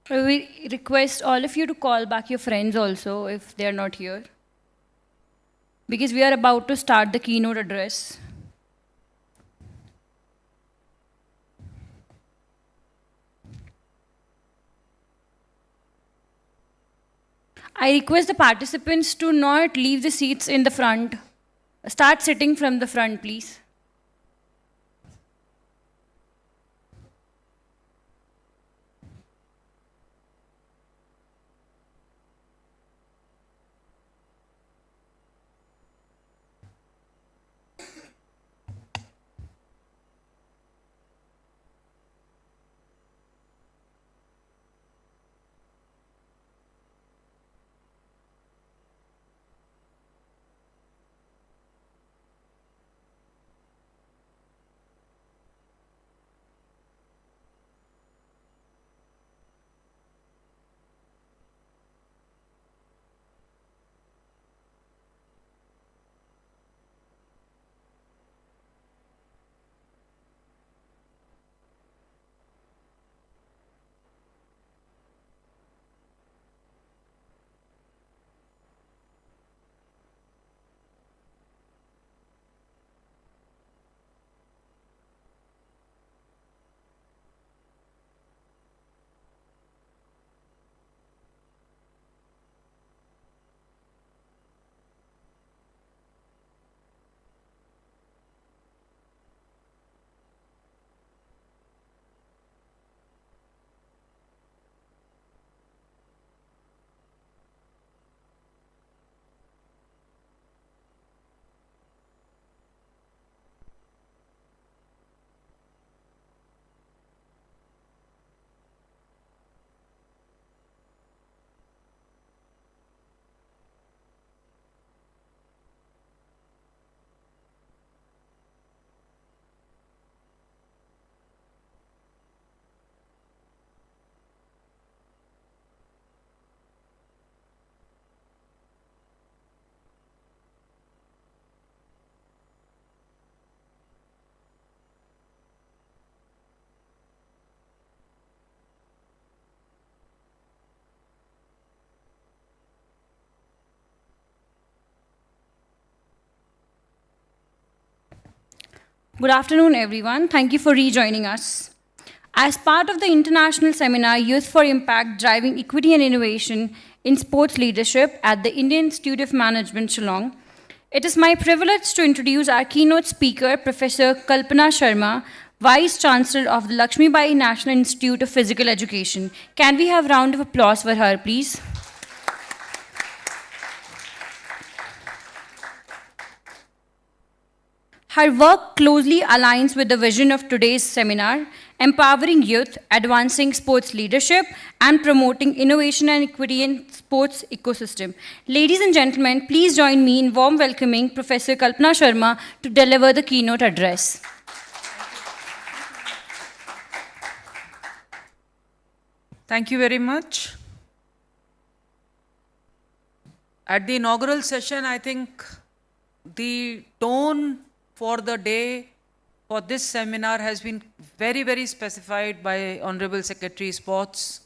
We request all of you to call back your friends also if they are not here, because we are about to start the keynote address. I request the participants to not leave the seats in the front. Start sitting from the front, please. Good afternoon, everyone. Thank you for rejoining us. As part of the international seminar, Youth for Impact Driving Equity and Innovation in Sports Leadership at the Indian Institute of Management, Shillong, it is my privilege to introduce our keynote speaker, Professor Kalpana Sharma, Vice Chancellor of the Lakshmibai National Institute of Physical Education. Can we have a round of applause for her, please? Her work closely aligns with the vision of today's seminar, empowering youth, advancing sports leadership, and promoting innovation and equity in sports ecosystem. Ladies and gentlemen, please join me in warm welcoming Professor Kalpana Sharma to deliver the keynote address. Thank you very much. At the inaugural session, I think the tone for the day for this seminar has been very, very specified by Honorable Secretary Sports,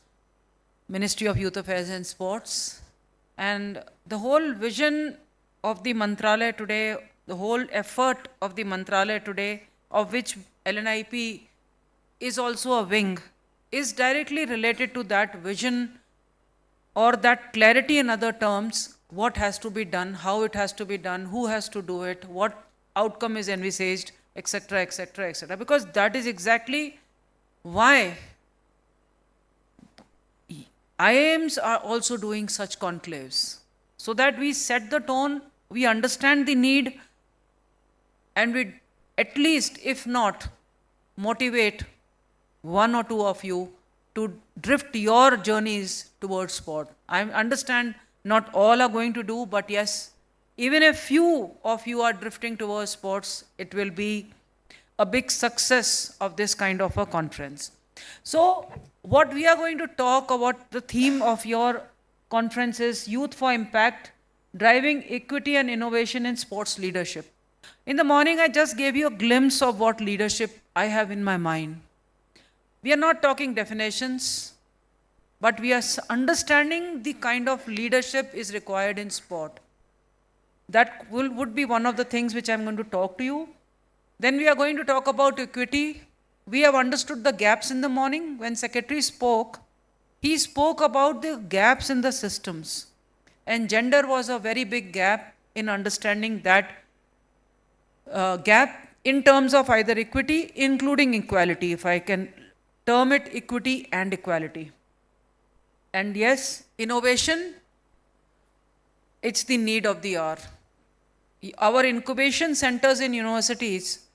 Ministry of Youth Affairs and Sports. And the whole vision of the Mantralaya today, the whole effort of the Mantralaya today, of which LNIP is also a wing, is directly related to that vision or that clarity in other terms, what has to be done, how it has to be done, who has to do it, what outcome is envisaged, etc., etc., etc. Because that is exactly why IIMs are also doing such conclaves, so that we set the tone, we understand the need, and we at least, if not, motivate one or two of you to drift your journeys towards sport. I understand not all are going to do, but yes, even if few of you are drifting towards sports, it will be a big success of this kind of a conference. So what we are going to talk about, the theme of your conference is Youth for Impact, Driving Equity and Innovation in Sports Leadership. In the morning, I just gave you a glimpse of what leadership I have in my mind. We are not talking definitions. but we are understanding the kind of leadership is required in sport. That would be one of the things which I'm going to talk to you. Then we are going to talk about equity. We have understood the gaps in the morning. When Secretary spoke, he spoke about the gaps in the systems. And gender was a very big gap in understanding that gap in terms of either equity, including equality, if I can term it equity and equality. And yes, innovation, it's the need of the hour. Our incubation centers in universities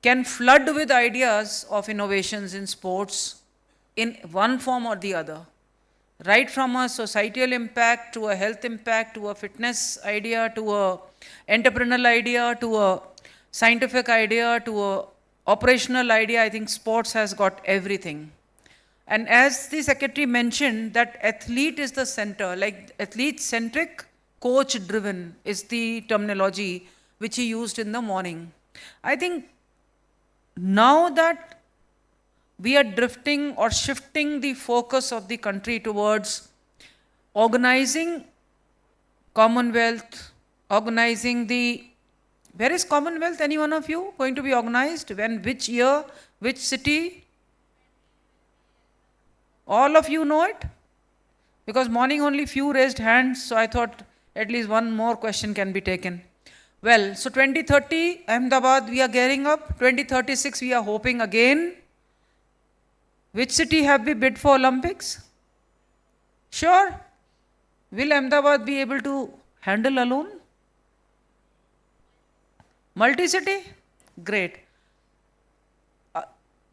can flood with ideas of innovations in sports in one form or the other. Right from a societal impact to a health impact to a fitness idea to a entrepreneurial idea to a scientific idea to a operational idea, I think sports has got everything. And as the secretary mentioned, that athlete is the center, like athlete-centric, coach-driven is the terminology which he used in the morning. I think now that we are drifting or shifting the focus of the country towards organizing Commonwealth, organizing the, where is Commonwealth, any one of you going to be organized? When, which year, which city? All of you know it? Because morning only few raised hands, so I thought at least one more question can be taken. Well, so 2030, Ahmedabad, we are gearing up. 2036, we are hoping again. Which city have we bid for Olympics? Sure. Will Ahmedabad be able to handle alone? Multi-city? Great.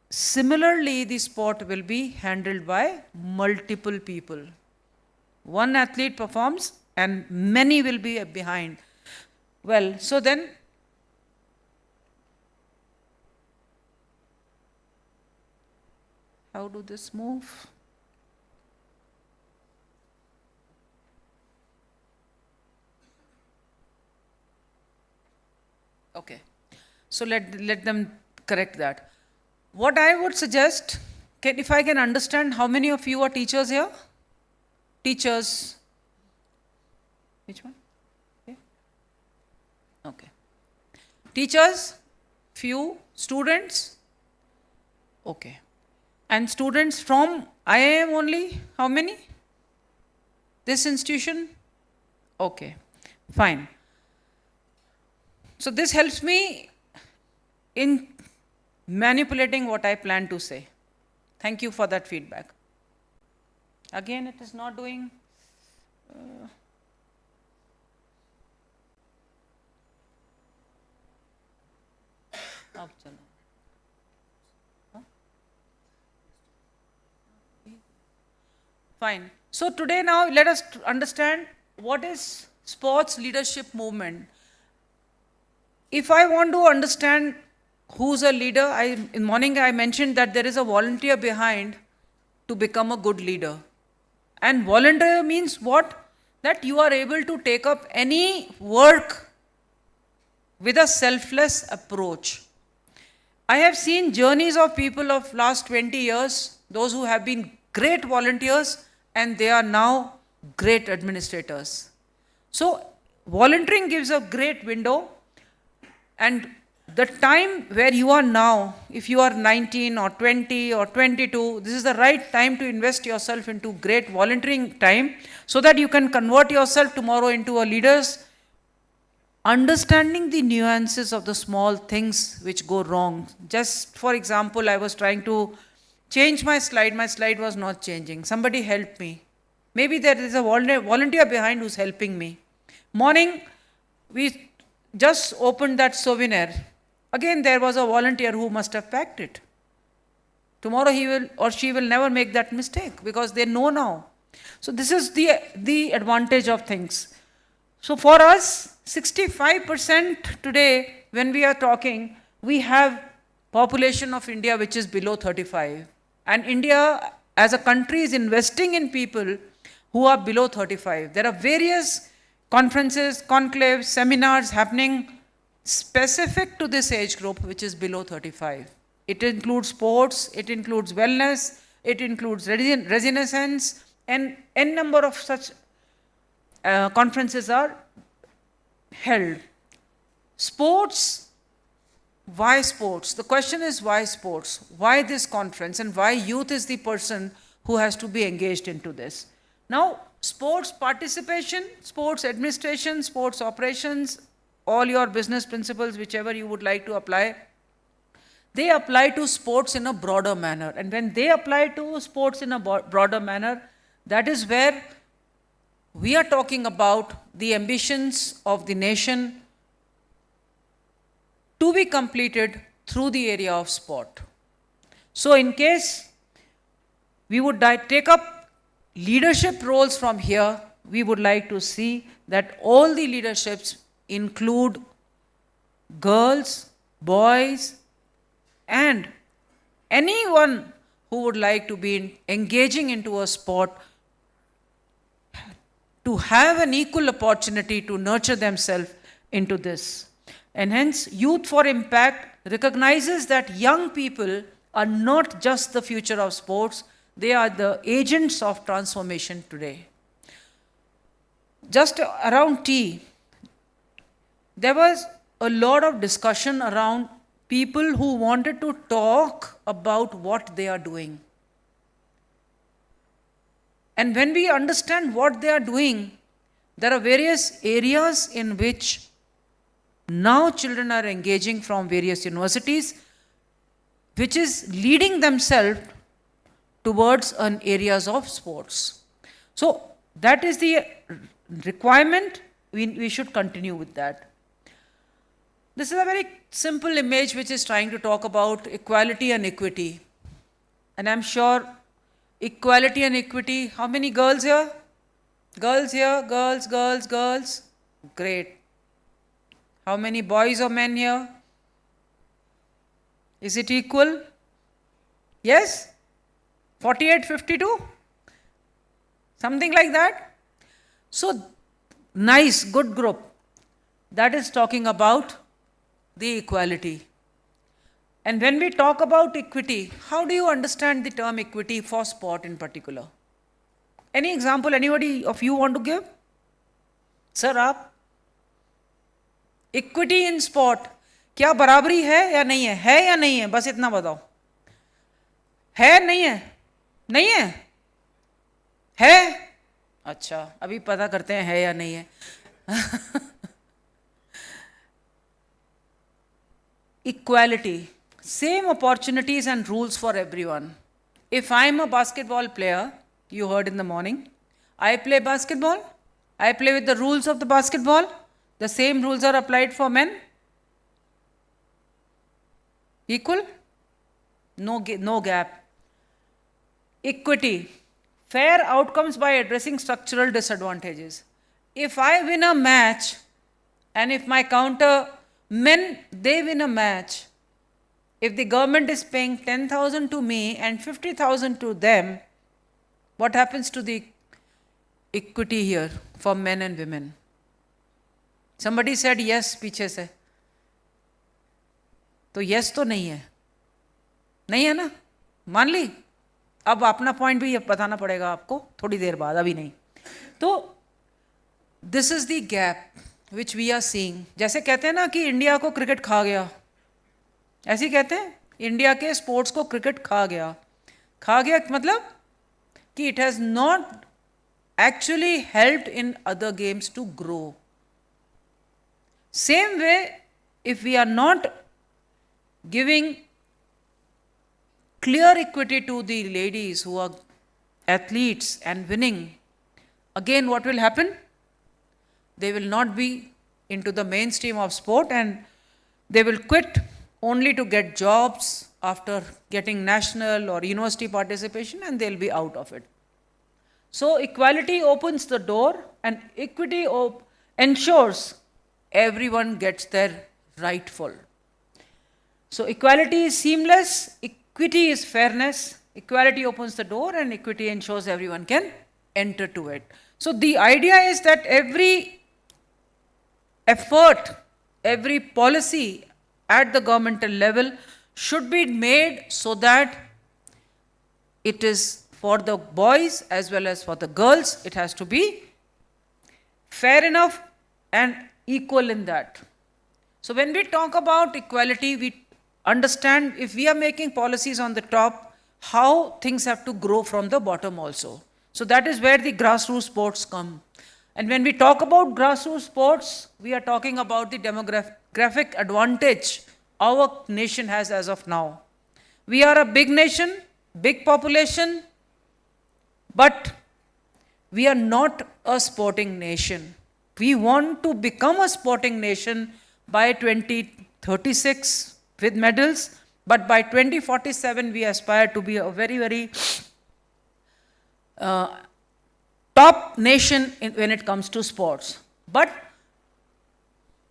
Similarly, the sport will be handled by multiple people. One athlete performs and many will be behind. Well, so then, how do this move? Okay, so let them correct that. What I would suggest, if I can understand, how many of you are teachers here? Teachers. Which one? Okay. Okay. Teachers, few. Students? Okay. And students from IIM only, how many? This institution? Okay, fine. So this helps me in manipulating what I plan to say. Thank you for that feedback. Again, it is not doing. Fine. So today now let us understand what is sports leadership movement. If I want to understand who's a leader, in morning I mentioned that there is a volunteer behind to become a good leader. And volunteer means what? That you are able to take up any work with a selfless approach. I have seen journeys of people of last 20 years, those who have been great volunteers and they are now great administrators. So volunteering gives a great window, and the time where you are now, if you are 19 or 20 or 22, this is the right time to invest yourself into great volunteering time so that you can convert yourself tomorrow into a leader's understanding the nuances of the small things which go wrong. Just for example, I was trying to change my slide was not changing. Somebody help me. Maybe there is a volunteer behind who's helping me. Morning, we just opened that souvenir. Again, there was a volunteer who must have packed it. Tomorrow he will or she will never make that mistake because they know now. So this is the advantage of things. So for us, 65% today, when we are talking, we have population of India which is below 35. And India as a country is investing in people who are below 35. There are various conferences, conclaves, seminars happening specific to this age group which is below 35. It includes sports, it includes wellness, it includes resilience, and n number of such conferences are held. Sports, why sports? The question is why sports? Why this conference, and why youth is the person who has to be engaged into this? Now, sports participation, sports administration, sports operations, all your business principles, whichever you would like to apply, they apply to sports in a broader manner. And when they apply to sports in a broader manner, that is where we are talking about the ambitions of the nation to be completed through the area of sport. So in case we would take up leadership roles from here, we would like to see that all the leaderships include girls, boys, and anyone who would like to be engaging into a sport to have an equal opportunity to nurture themselves into this. And hence, Youth for Impact recognizes that young people are not just the future of sports, they are the agents of transformation today. Just around tea, there was a lot of discussion around people who wanted to talk about what they are doing. And when we understand what they are doing, there are various areas in which now children are engaging from various universities, which is leading themselves towards an areas of sports. So that is the requirement. We should continue with that. This is a very simple image which is trying to talk about equality and equity. And I'm sure equality and equity, how many girls here? Girls here, girls, girls, girls. Great. How many boys or men here? Is it equal? Yes? 48, 52? Something like that? So, nice, good group. That is talking about the equality. And when we talk about equity, how do you understand the term equity for sport in particular? Any example anybody of you want to give? Sir, aap? Equity in sport, क्या बराबरी है या नहीं है बस इतना बताओ. है नहीं है है अच्छा, अभी पता करते हैं है या नहीं है. Equality, same opportunities and rules for everyone. If I am a basketball player, you heard in the morning, I play basketball, I play with the rules of the basketball. The same rules are applied for men? Equal? No gap. Equity, fair outcomes by addressing structural disadvantages. If I win a match, and if my counter men, they win a match, if the government is paying 10,000 to me and 50,000 to them, what happens to the equity here for men and women? Somebody said yes पीछे से, तो yes तो नहीं है ना, मान ली. अब अपना पॉइंट भी बताना पड़ेगा आपको थोड़ी देर बाद, अभी नहीं. तो this is the gap which we are seeing. जैसे कहते हैं ना कि इंडिया को क्रिकेट खा गया, ऐसे ही कहते हैं इंडिया के स्पोर्ट्स को क्रिकेट खा गया मतलब कि it has not actually helped in other games to grow. Same way, if we are not giving clear equity to the ladies who are athletes and winning, again what will happen? They will not be into the mainstream of sport and they will quit only to get jobs after getting national or university participation, and they'll be out of it. So equality opens the door and equity ensures everyone gets their rightful. So equality is seamless, equity is fairness, equality opens the door and equity ensures everyone can enter to it. So the idea is that every effort, every policy at the governmental level should be made so that it is for the boys as well as for the girls. It has to be fair enough and equal in that. So when we talk about equality, we understand if we are making policies on the top, how things have to grow from the bottom also. So that is where the grassroots sports come. And when we talk about grassroots sports, we are talking about the demographic advantage our nation has as of now. We are a big nation, big population, but we are not a sporting nation. We want to become a sporting nation by 2036 with medals, but by 2047 we aspire to be a very, very top nation when it comes to sports. But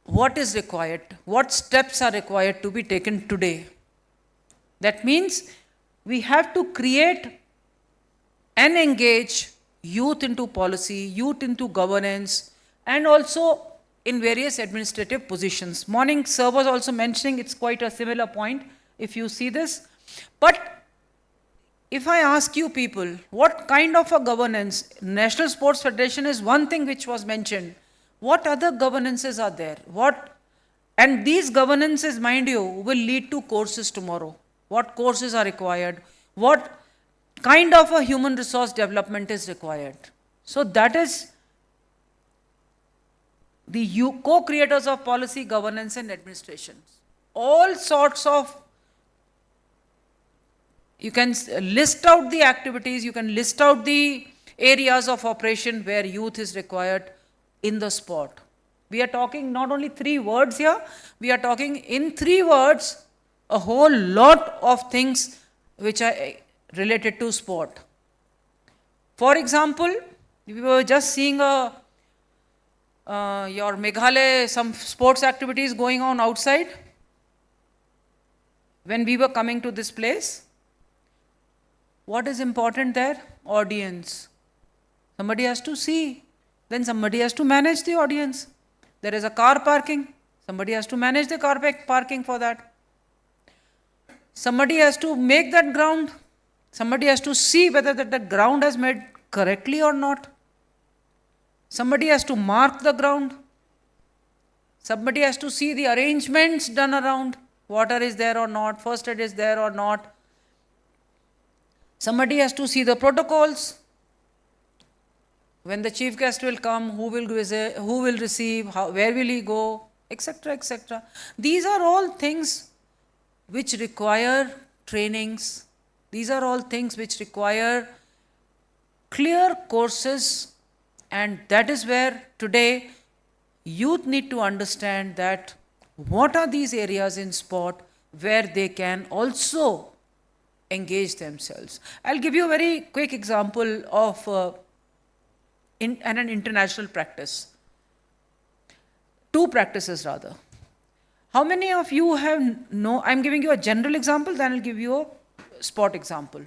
what is required? What steps are required to be taken today? That means we have to create and engage youth into policy, youth into governance, and also in various administrative positions. Morning sir was also mentioning it's quite a similar point if you see this. But if I ask you people, what kind of a governance? National Sports Federation is one thing which was mentioned. What other governances are there? And these governances, mind you, will lead to courses tomorrow. What courses are required? What kind of a human resource development is required? So that is the co-creators of policy, governance and administration. All sorts of, you can list out the activities, you can list out the areas of operation where youth is required in the sport. We are talking not only 3 words here, we are talking in 3 words a whole lot of things which are related to sport. For example, we were just seeing your Meghalaya, some sports activities going on outside. When we were coming to this place, what is important there? Audience. Somebody has to see. Then somebody has to manage the audience. There is a car parking. Somebody has to manage the car parking for that. Somebody has to make that ground. Somebody has to see whether that ground has made correctly or not. Somebody has to mark the ground. Somebody has to see the arrangements done around. Water is there or not, first aid is there or not. Somebody has to see the protocols. When the chief guest will come, who will visit, who will receive, where will he go, etc., etc. These are all things which require trainings. These are all things which require clear courses, and that is where today youth need to understand that what are these areas in sport where they can also engage themselves. I'll give you a very quick example of an international practice. 2 practices rather. How many of you I'm giving you a general example, then I'll give you a sport example.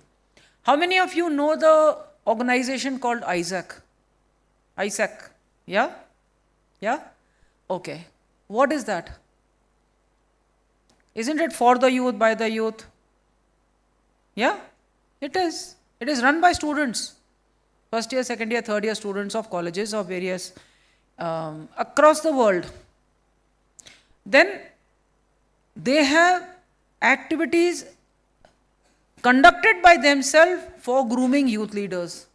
How many of you know the organization called ISAC? ISAC, yeah? Yeah? Okay. What is that? Isn't it for the youth, by the youth? Yeah? It is. It is run by students. First year, second year, third year students of colleges of various, across the world. Then they have activities conducted by themselves for grooming youth leaders.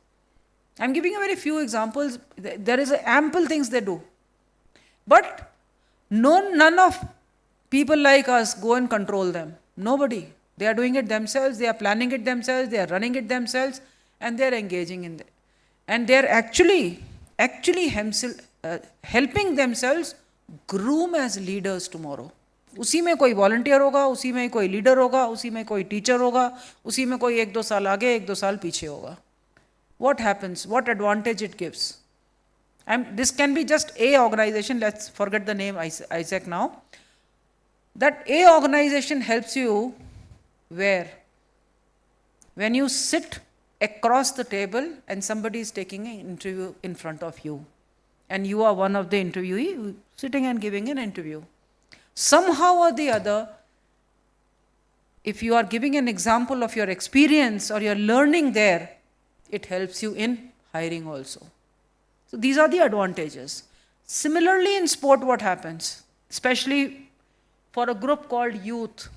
I'm giving you very few examples. There is ample things they do. But none of people like us go and control them. Nobody. They are doing it themselves, they are planning it themselves, they are running it themselves, and they are engaging in it. And they are actually helping themselves groom as leaders tomorrow. उसी में कोई volunteer होगा, उसी में कोई leader होगा, उसी में कोई teacher होगा, उसी में कोई 1-2 साल आगे, 1-2 साल पीछे होगा. What happens? What advantage it gives? This can be just a organization, let's forget the name Isaac now. That a organization helps you where? When you sit across the table and somebody is taking an interview in front of you, and you are one of the interviewees sitting and giving an interview. Somehow or the other, if you are giving an example of your experience or your learning there, it helps you in hiring also. So these are the advantages. Similarly in sport, what happens, especially for a group called youth,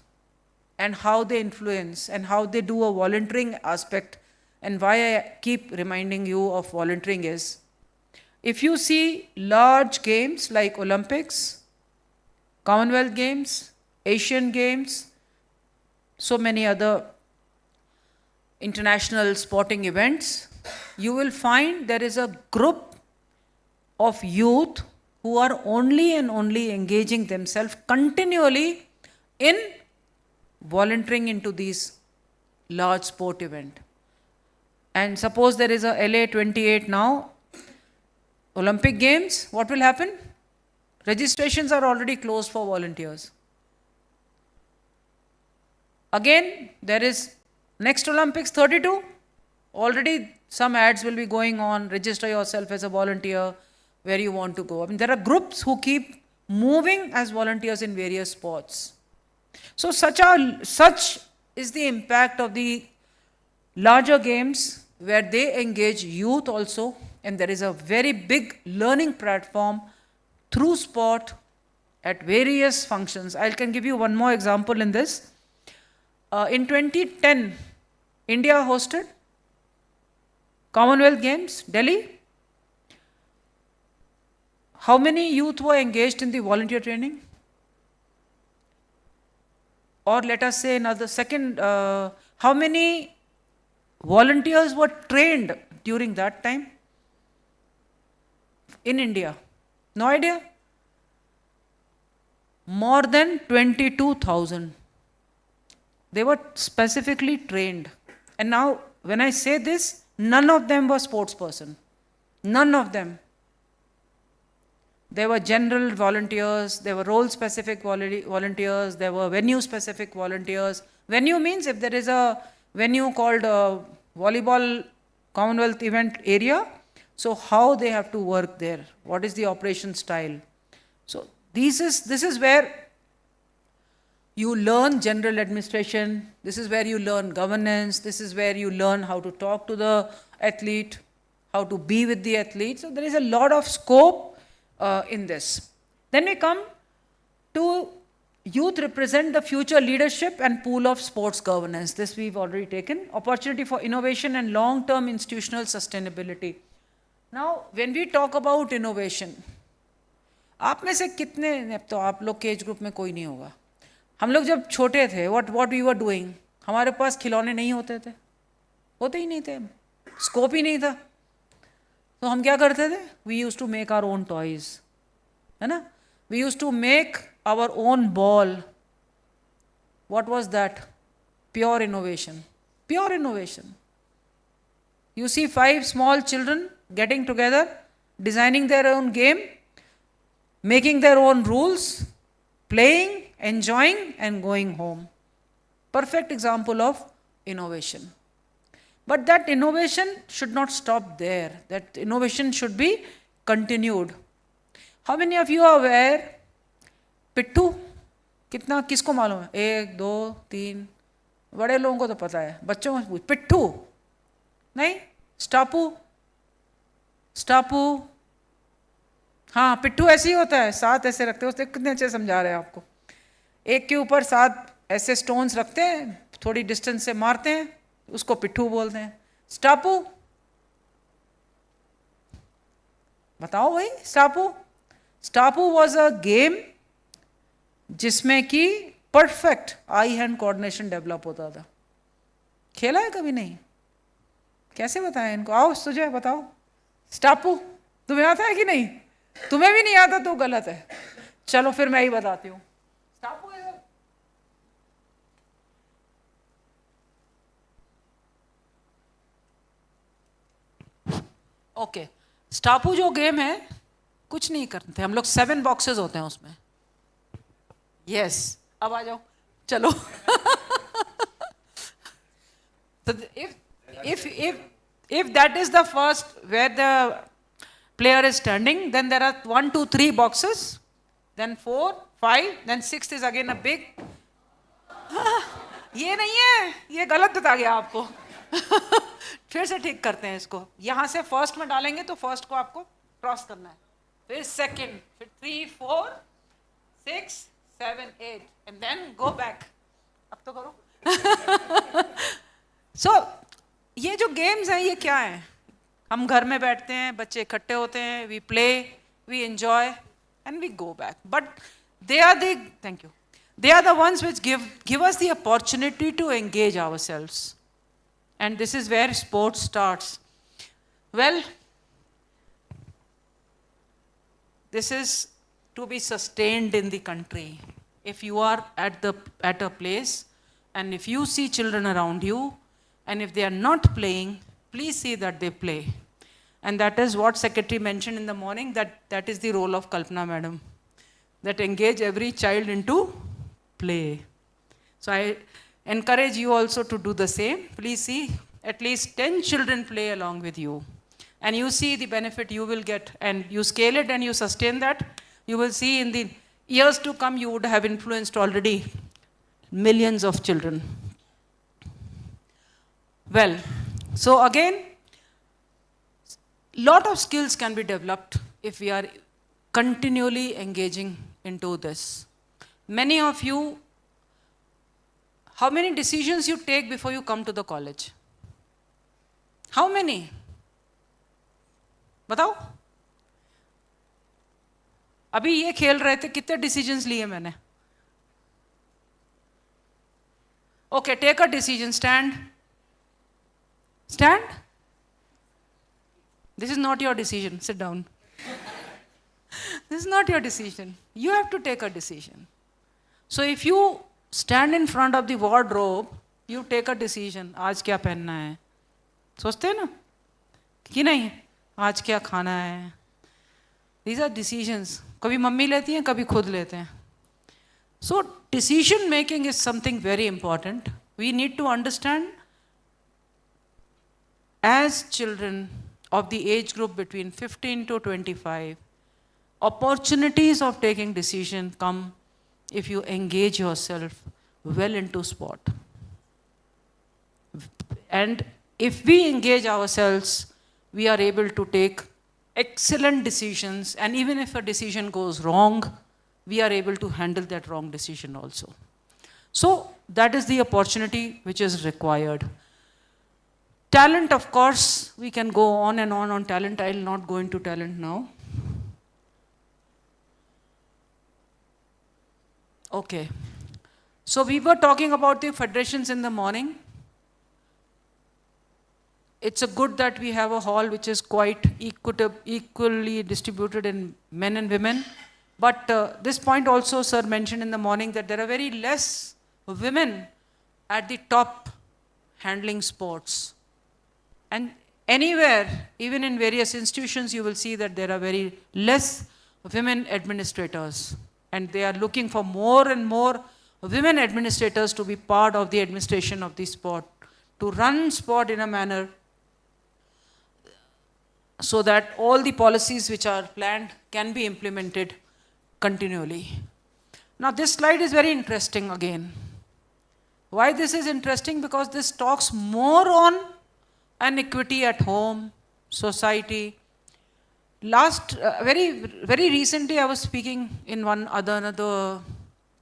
and how they influence and how they do a volunteering aspect, and why I keep reminding you of volunteering is, if you see large games like Olympics, Commonwealth Games, Asian Games, so many other international sporting events, you will find there is a group of youth who are only and only engaging themselves continually in volunteering into these large sport event. And suppose there is a LA 28 now, Olympic Games, what will happen? Registrations are already closed for volunteers. Again, there is next Olympics 32, already some ads will be going on, register yourself as a volunteer, where you want to go. I mean, there are groups who keep moving as volunteers in various sports. So such is the impact of the larger games, where they engage youth also, and there is a very big learning platform through sport at various functions. I can give you one more example in this. In 2010, India hosted Commonwealth Games, Delhi. How many youth were engaged in the volunteer training? Or let us say another second, how many volunteers were trained during that time in India? No idea? More than 22,000. They were specifically trained. And now, when I say this, none of them were sports person. None of them. There were general volunteers, there were role-specific volunteers, there were venue-specific volunteers. Venue means if there is a venue called a volleyball Commonwealth event area, so how they have to work there, what is the operation style. So this is where you learn general administration, this is where you learn governance, this is where you learn how to talk to the athlete, how to be with the athlete. So there is a lot of scope in this. Then we come to youth represent the future leadership and pool of sports governance. This we've already taken. Opportunity for innovation and long-term institutional sustainability. Now, when we talk about innovation, आप में से कितने, अब तो आप लोग के age group में कोई नहीं होगा, हम लोग जब छोटे थे, what we were doing, हमारे पास खिलौने नहीं होते थे, होते ही नहीं थे, स्कोप ही नहीं था, तो हम क्या करते थे? We used to make our own toys, है ना? We used to make our own ball. What was that? Pure innovation. Pure innovation. You see 5 small children getting together, designing their own game, making their own rules, playing, enjoying, and going home. Perfect example of innovation. But that innovation should not stop there. That innovation should be continued. How many of you are aware? पिट्ठू कितना किसको मालूम है? 1, 2, 3, बड़े लोगों को तो पता है, बच्चों को पूछ, पिट्ठू नहीं, स्टापू, हाँ पिट्ठू ऐसे ही होता है, 7 ऐसे रखते हैं, उसने कितने अच्छे समझा रहे हैं आपको, एक के ऊपर 7 ऐसे स्टोन्स रखते हैं, थोड़ी डिस्टेंस से मारते हैं, उसको पिट्ठू बोलते हैं. स्टापू बताओ भाई. स्टापू वॉज अ गेम जिसमें कि perfect I hand coordination develop होता था. खेला है कभी? नहीं. कैसे बताएं इनको? आओ सुजय बताओ. स्टापू तुम्हें आता है कि नहीं? तुम्हें भी नहीं आता तो गलत है. चलो फिर मैं ही बताती हूँ. स्टापू ओके. स्टापू जो गेम है कुछ नहीं करते हम लोग, 7 बॉक्सेस होते हैं उसमें. यस अब आ जाओ चलो. So if that is the first where the player is standing, then there are 1, 2, 3 boxes, then 4, 5, then 6th is again a big. ये नहीं है, ये गलत बता गया आपको। फिर से ठीक करते हैं इसको। यहाँ से फर्स्ट में डालेंगे तो फर्स्ट को आपको क्रॉस करना है, फिर सेकंड, फिर 3 4 6 7 8 एंड देन गो बैक। अब तो करो। सो ये जो गेम्स हैं ये क्या है? हम घर में बैठते हैं, बच्चे इकट्ठे होते हैं, we play, we enjoy and we go back, but they are the, thank you, they are the ones which give us the opportunity to engage ourselves, and this is where sports starts. Well, this is to be sustained in the country. If you are at a place and if you see children around you and if they are not playing, please see that they play. And that is what secretary mentioned in the morning, that is the role of Kalpana madam, that engage every child into play. So I encourage you also to do the same. Please see at least 10 children play along with you, and you see the benefit you will get, and you scale it and you sustain that. You will see in the years to come you would have influenced already millions of children. Well, so again, lot of skills can be developed if we are continually engaging into this. Many of you, how many decisions you take before you come to the college? How many? बताओ। अभी ये खेल रहे थे, कितने decisions लिए मैंने? Okay, take a decision. Stand. Stand. This is not your decision. Sit down. This is not your decision. You have to take a decision. So if you stand in front of the wardrobe, you take a decision. आज क्या पहनना है? सोचते हैं ना कि नहीं, आज क्या खाना है? These are decisions. कभी मम्मी लेती हैं, कभी खुद लेते हैं. So decision making is something very important. We need to understand, as children of the age group between 15 to 25, opportunities of taking decision come if you engage yourself well into sport. And if we engage ourselves, we are able to take excellent decisions, and even if a decision goes wrong, we are able to handle that wrong decision also. So that is the opportunity which is required. Talent, of course, we can go on and on talent. I will not go into talent now. Okay. So we were talking about the federations in the morning. It's a good that we have a hall which is quite equally distributed in men and women. But this point also, sir mentioned in the morning, that there are very less women at the top handling sports. And anywhere, even in various institutions, you will see that there are very less women administrators. And they are looking for more and more women administrators to be part of the administration of the sport, to run sport in a manner so that all the policies which are planned can be implemented continually. Now this slide is very interesting again. Why this is interesting? Because this talks more on an equity at home, society. Very recently I was speaking in another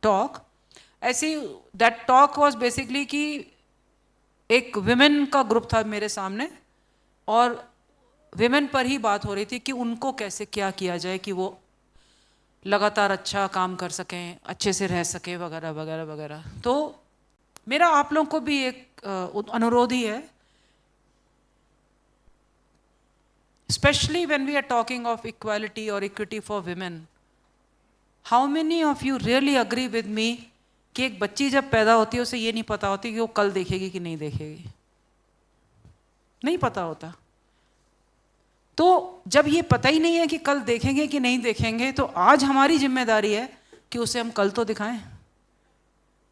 talk. That talk was basically कि एक women का group था मेरे सामने, और women पर ही बात हो रही थी कि उनको कैसे क्या किया जाए कि वो लगातार अच्छा काम कर सकें, अच्छे से रह सकें, वगैरह वगैरह वगैरह. तो मेरा आप लोगों को भी एक अनुरोध ही है, especially when we are talking of equality or equity for women. How many of you really agree with me कि एक बच्ची जब पैदा होती है उसे ये नहीं पता होती कि वो कल देखेगी कि नहीं देखेगी? नहीं पता होता. तो जब ये पता ही नहीं है कि कल देखेंगे कि नहीं देखेंगे, तो आज हमारी जिम्मेदारी है कि उसे हम कल तो दिखाएं.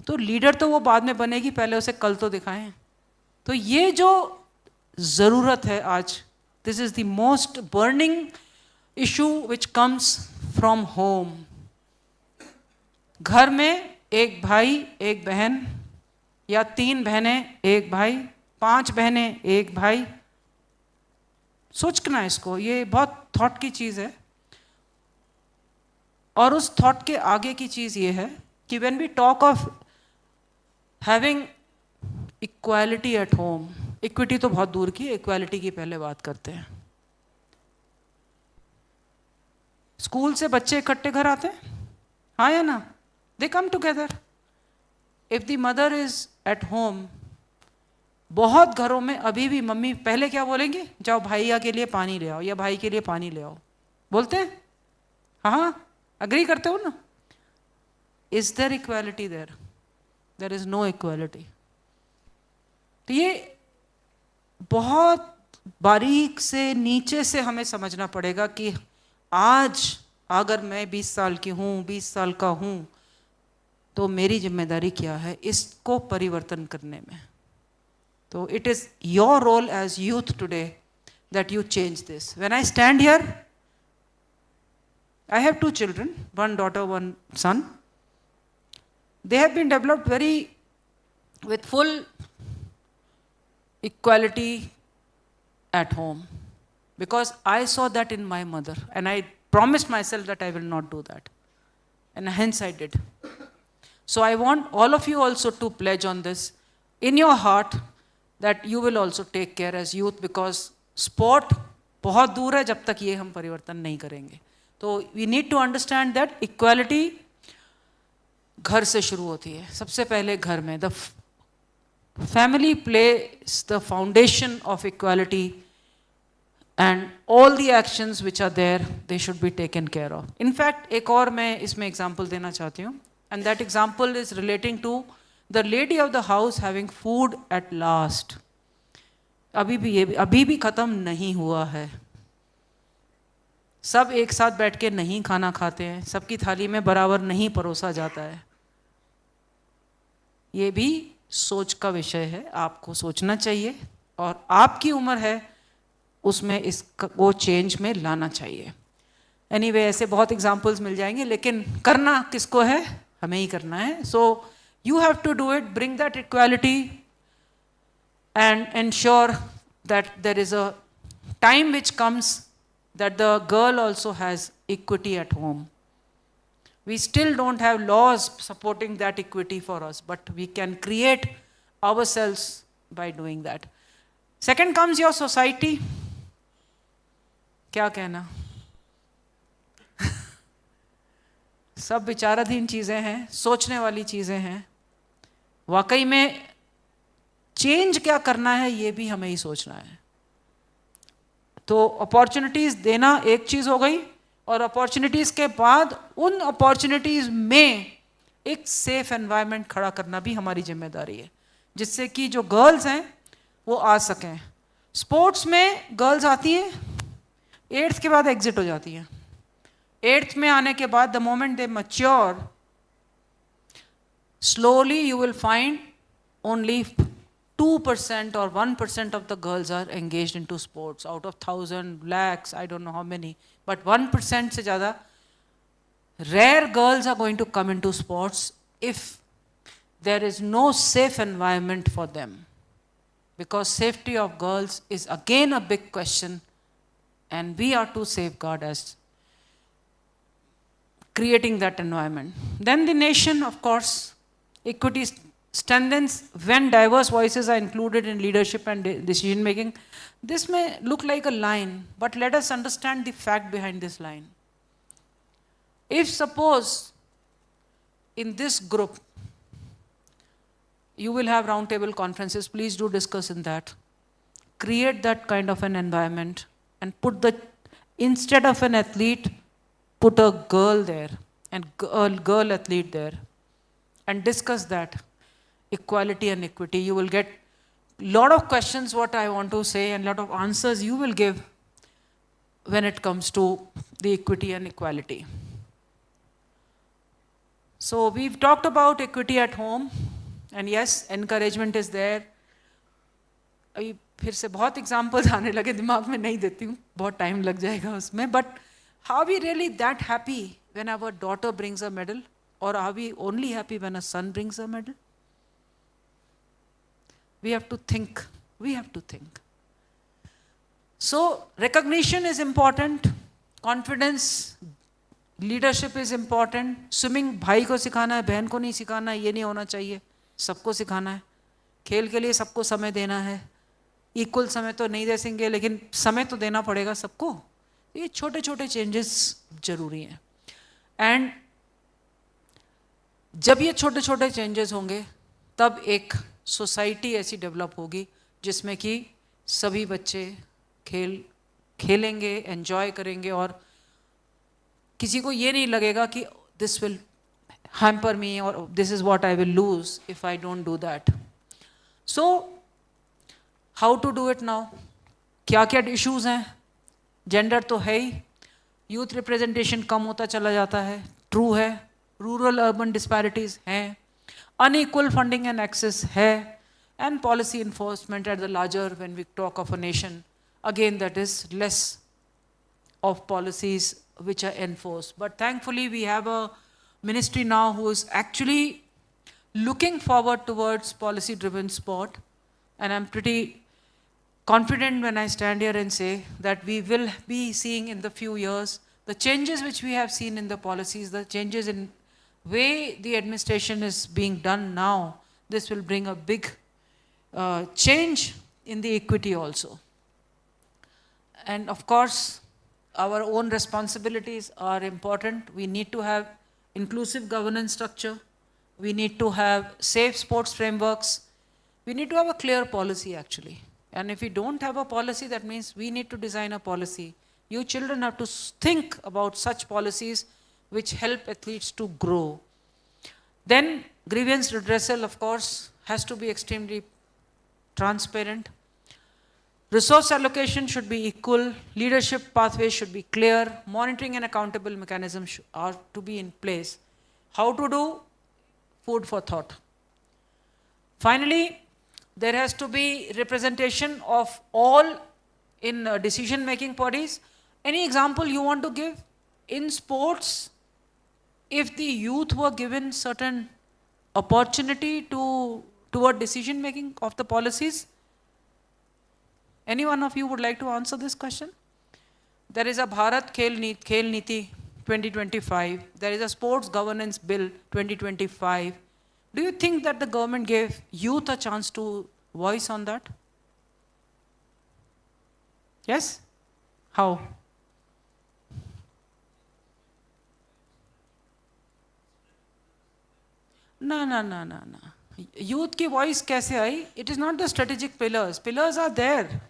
तो लीडर तो वो बाद में बनेगी, पहले उसे कल तो दिखाएं. तो ये जो ज़रूरत है आज, this is the most burning issue which comes from home. घर में एक भाई, एक बहन, या 3 बहनें 1 भाई, 5 बहनें 1 भाई? सोचना इसको, ये बहुत थॉट की चीज़ है। और उस थॉट के आगे की चीज़ ये है कि when we talk of having equality at home, equity तो बहुत दूर की, इक्वालिटी की पहले बात करते हैं। स्कूल से बच्चे इकट्ठे घर आते हैं, हाँ या ना? They come together. If the mother is at home, बहुत घरों में अभी भी मम्मी पहले क्या बोलेंगी? जाओ भैया के लिए पानी ले आओ या भाई के लिए पानी ले आओ, बोलते हैं? हाँ, अग्री करते हो ना? Is there equality there? There is no equality. तो ये बहुत बारीक से नीचे से हमें समझना पड़ेगा कि आज अगर मैं 20 साल की हूँ, 20 साल का हूँ, तो मेरी जिम्मेदारी क्या है इसको परिवर्तन करने में। तो it is your role as youth today that you change this. When I stand here, I have 2 children, 1 daughter, 1 son. They have been developed with full equality at home, because I saw that in my mother, and I promised myself that I will not do that, and hence I did. So I want all of you also to pledge on this in your heart that you will also take care as youth, because sport बहुत दूर है जब तक ये हम परिवर्तन नहीं करेंगे। तो we need to understand that equality घर से शुरू होती है, सबसे पहले घर में। The family plays the foundation of equality, and all the actions which are there, they should be taken care of. In fact, एक और मैं इसमें example देना चाहती हूँ, and that example is relating to the lady of the house having food at last. अभी भी ख़त्म नहीं हुआ है। सब एक साथ बैठ के नहीं खाना खाते हैं, सबकी थाली में बराबर नहीं परोसा जाता है। ये भी सोच का विषय है, आपको सोचना चाहिए, और आपकी उम्र है उसमें इसको चेंज में लाना चाहिए। एनीवे, ऐसे बहुत एग्जाम्पल्स मिल जाएंगे, लेकिन करना किसको है? हमें ही करना है। So you have to do it, bring that equality, and ensure that there is a time which comes that the girl also has equity at home. We still don't have laws supporting that equity for us, but we can create ourselves by doing that. Second comes your society. क्या कहना? सब विचाराधीन चीज़ें हैं, सोचने वाली चीज़ें हैं। वाकई में चेंज क्या करना है ये भी हमें ही सोचना है। तो अपॉर्चुनिटीज़ देना एक चीज़ हो गई, और अपॉर्चुनिटीज़ के बाद उन अपॉर्चुनिटीज़ में एक सेफ एनवायरनमेंट खड़ा करना भी हमारी जिम्मेदारी है, जिससे कि जो गर्ल्स हैं वो आ सकें। स्पोर्ट्स में गर्ल्स आती हैं, 8th के बाद एग्जिट हो जाती हैं। 8th में आने के बाद the moment they mature, slowly you will find only 2% or 1% of the girls are engaged into sports out of 1,000 lakhs, I don't know how many, but 1% से ज़्यादा rare girls are going to come into sports if there is no safe environment for them, because safety of girls is again a big question, and we are to safeguard as creating that environment. Then the nation, of course, equity strengthens when diverse voices are included in leadership and decision making. This may look like a line, but let us understand the fact behind this line. If suppose in this group you will have roundtable conferences, please do discuss in that. Create that kind of an environment, and instead of an athlete, put a girl there, and a girl athlete there, and discuss that. Equality and equity. You will get a lot of questions what I want to say, and a lot of answers you will give when it comes to the equity and equality. So we've talked about equity at home, and yes, encouragement is there. अभी फिर से बहुत examples आने लगे, दिमाग में नहीं देती हूँ, बहुत टाइम लग जाएगा उसमें। But are we really that happy when our daughter brings a medal, or are we only happy when a son brings a medal? We have to think. We have to think. So recognition is important. Confidence, leadership is important. Swimming भाई को सिखाना है, बहन को नहीं सिखाना है, ये नहीं होना चाहिए. सबको सिखाना है. खेल के लिए सबको समय देना है. इक्वल समय तो नहीं दे सकेंगे, लेकिन समय तो देना पड़ेगा सबको. ये छोटे छोटे चेंजेस जरूरी हैं. एंड जब ये छोटे छोटे चेंजेस होंगे तब एक सोसाइटी ऐसी डेवलप होगी जिसमें कि सभी बच्चे खेलेंगे, एंजॉय करेंगे और किसी को ये नहीं लगेगा कि दिस विल हैम्पर मी और this is what I will lose if I don't do that. So how to do it now? क्या क्या इश्यूज हैं? जेंडर तो है ही, यूथ रिप्रेजेंटेशन कम होता चला जाता है, ट्रू है. रूरल अर्बन डिस्पैरिटीज हैं, अनइक्वल फंडिंग एंड एक्सेस है, and policy enforcement at the larger when we talk of a nation, again that is less of policies which are enforced. But thankfully we have a ministry now who is actually looking forward towards policy driven sport, and I'm pretty confident when I stand here and say that we will be seeing in the few years the changes which we have seen in the policies, the changes in way the administration is being done now. This will bring a big change in the equity also. And of course, our own responsibilities are important. We need to have inclusive governance structure. We need to have safe sports frameworks. We need to have a clear policy actually. And if we don't have a policy, that means we need to design a policy. You children have to think about such policies which help athletes to grow. Then grievance redressal, of course, has to be extremely transparent. Resource allocation should be equal, leadership pathways should be clear, monitoring and accountable mechanisms are to be in place. How to do? Food for thought. Finally, there has to be representation of all in decision-making bodies. Any example you want to give? In sports, if the youth were given certain opportunity toward decision-making of the policies, any one of you would like to answer this question? There is a Bharat Khel Niti 2025. There is a Sports Governance Bill 2025. Do you think that the government gave youth a chance to voice on that? Yes? How? No. Youth की voice कैसे आई? It is not the strategic pillars. Pillars are there.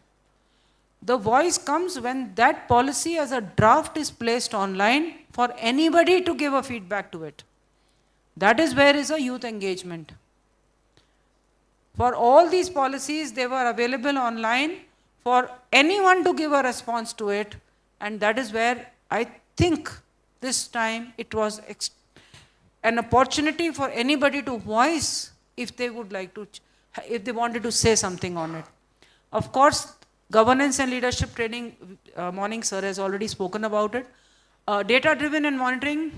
The voice comes when that policy as a draft is placed online for anybody to give a feedback to it. That is where is a youth engagement. For all these policies, they were available online for anyone to give a response to it, and that is where I think this time it was an opportunity for anybody to voice if they would like to, if they wanted to say something on it. Of course, governance and leadership training, Morning sir has already spoken about it. Data-driven and monitoring,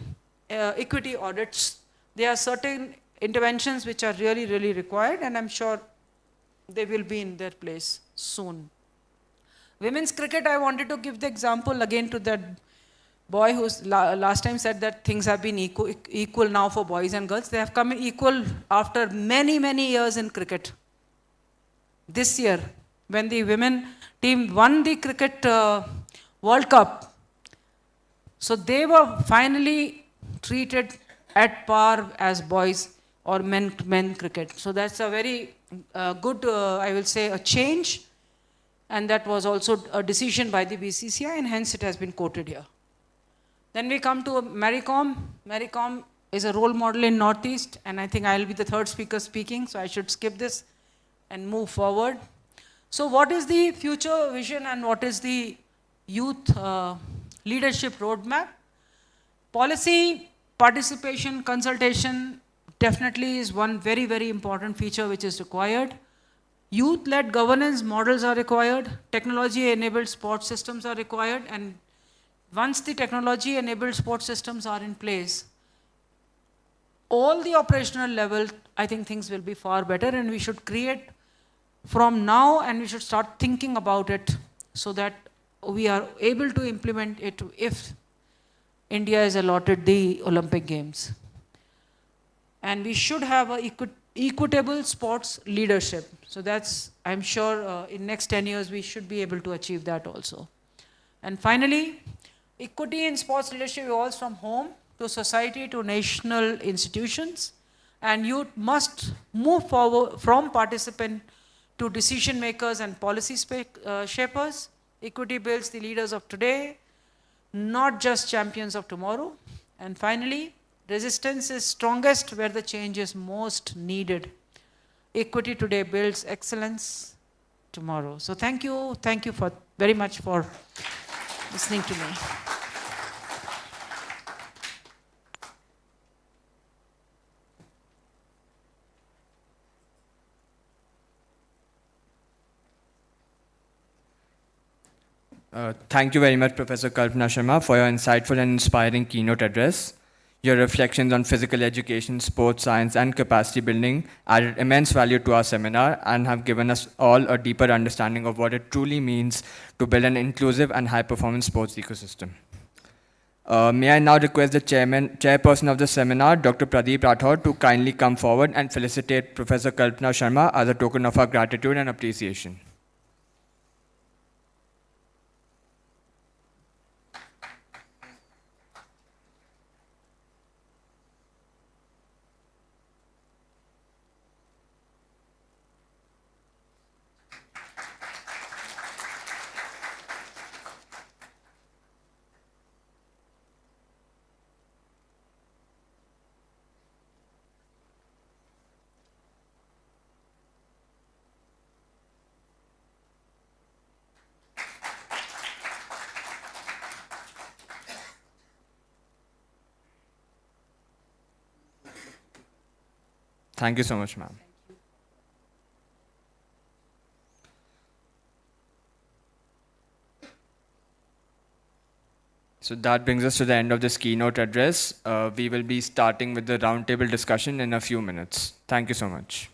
equity audits. There are certain interventions which are really, really required, and I'm sure they will be in their place soon. Women's cricket, I wanted to give the example again to that boy who last time said that things have been equal now for boys and girls. They have come equal after many, many years in cricket. This year, when the women team won the cricket World Cup, so they were finally treated at par as boys or men cricket. So that's a very good, I will say, a change, and that was also a decision by the BCCI, and hence it has been quoted here. Then we come to Mary Kom. Mary Kom is a role model in Northeast, and I think I'll be the third speaker speaking, so I should skip this and move forward. So what is the future vision and what is the youth leadership roadmap? Policy, participation, consultation definitely is one very, very important feature which is required. Youth-led governance models are required. Technology-enabled support systems are required, and once the technology-enabled support systems are in place, all the operational level, I think things will be far better, and we should create from now, and we should start thinking about it so that we are able to implement it if India is allotted the Olympic Games. And we should have a equitable sports leadership. So that's, I'm sure in next 10 years we should be able to achieve that also. And finally, equity in sports leadership evolves from home to society to national institutions. And you must move forward from participant to decision makers and policy shapers. Equity builds the leaders of today, not just champions of tomorrow. And finally, resistance is strongest where the change is most needed. Equity today builds excellence tomorrow. So thank you very much for listening to me. Thank you very much, Professor Kalpana Sharma, for your insightful and inspiring keynote address. Your reflections on physical education, sports science, and capacity building added immense value to our seminar and have given us all a deeper understanding of what it truly means to build an inclusive and high-performance sports ecosystem. May I now request the chairperson of the seminar, Dr. Pradeep Rathod, to kindly come forward and felicitate Professor Kalpana Sharma as a token of our gratitude and appreciation. Thank you so much, ma'am. So that brings us to the end of this keynote address. We will be starting with the roundtable discussion in a few minutes. Thank you so much.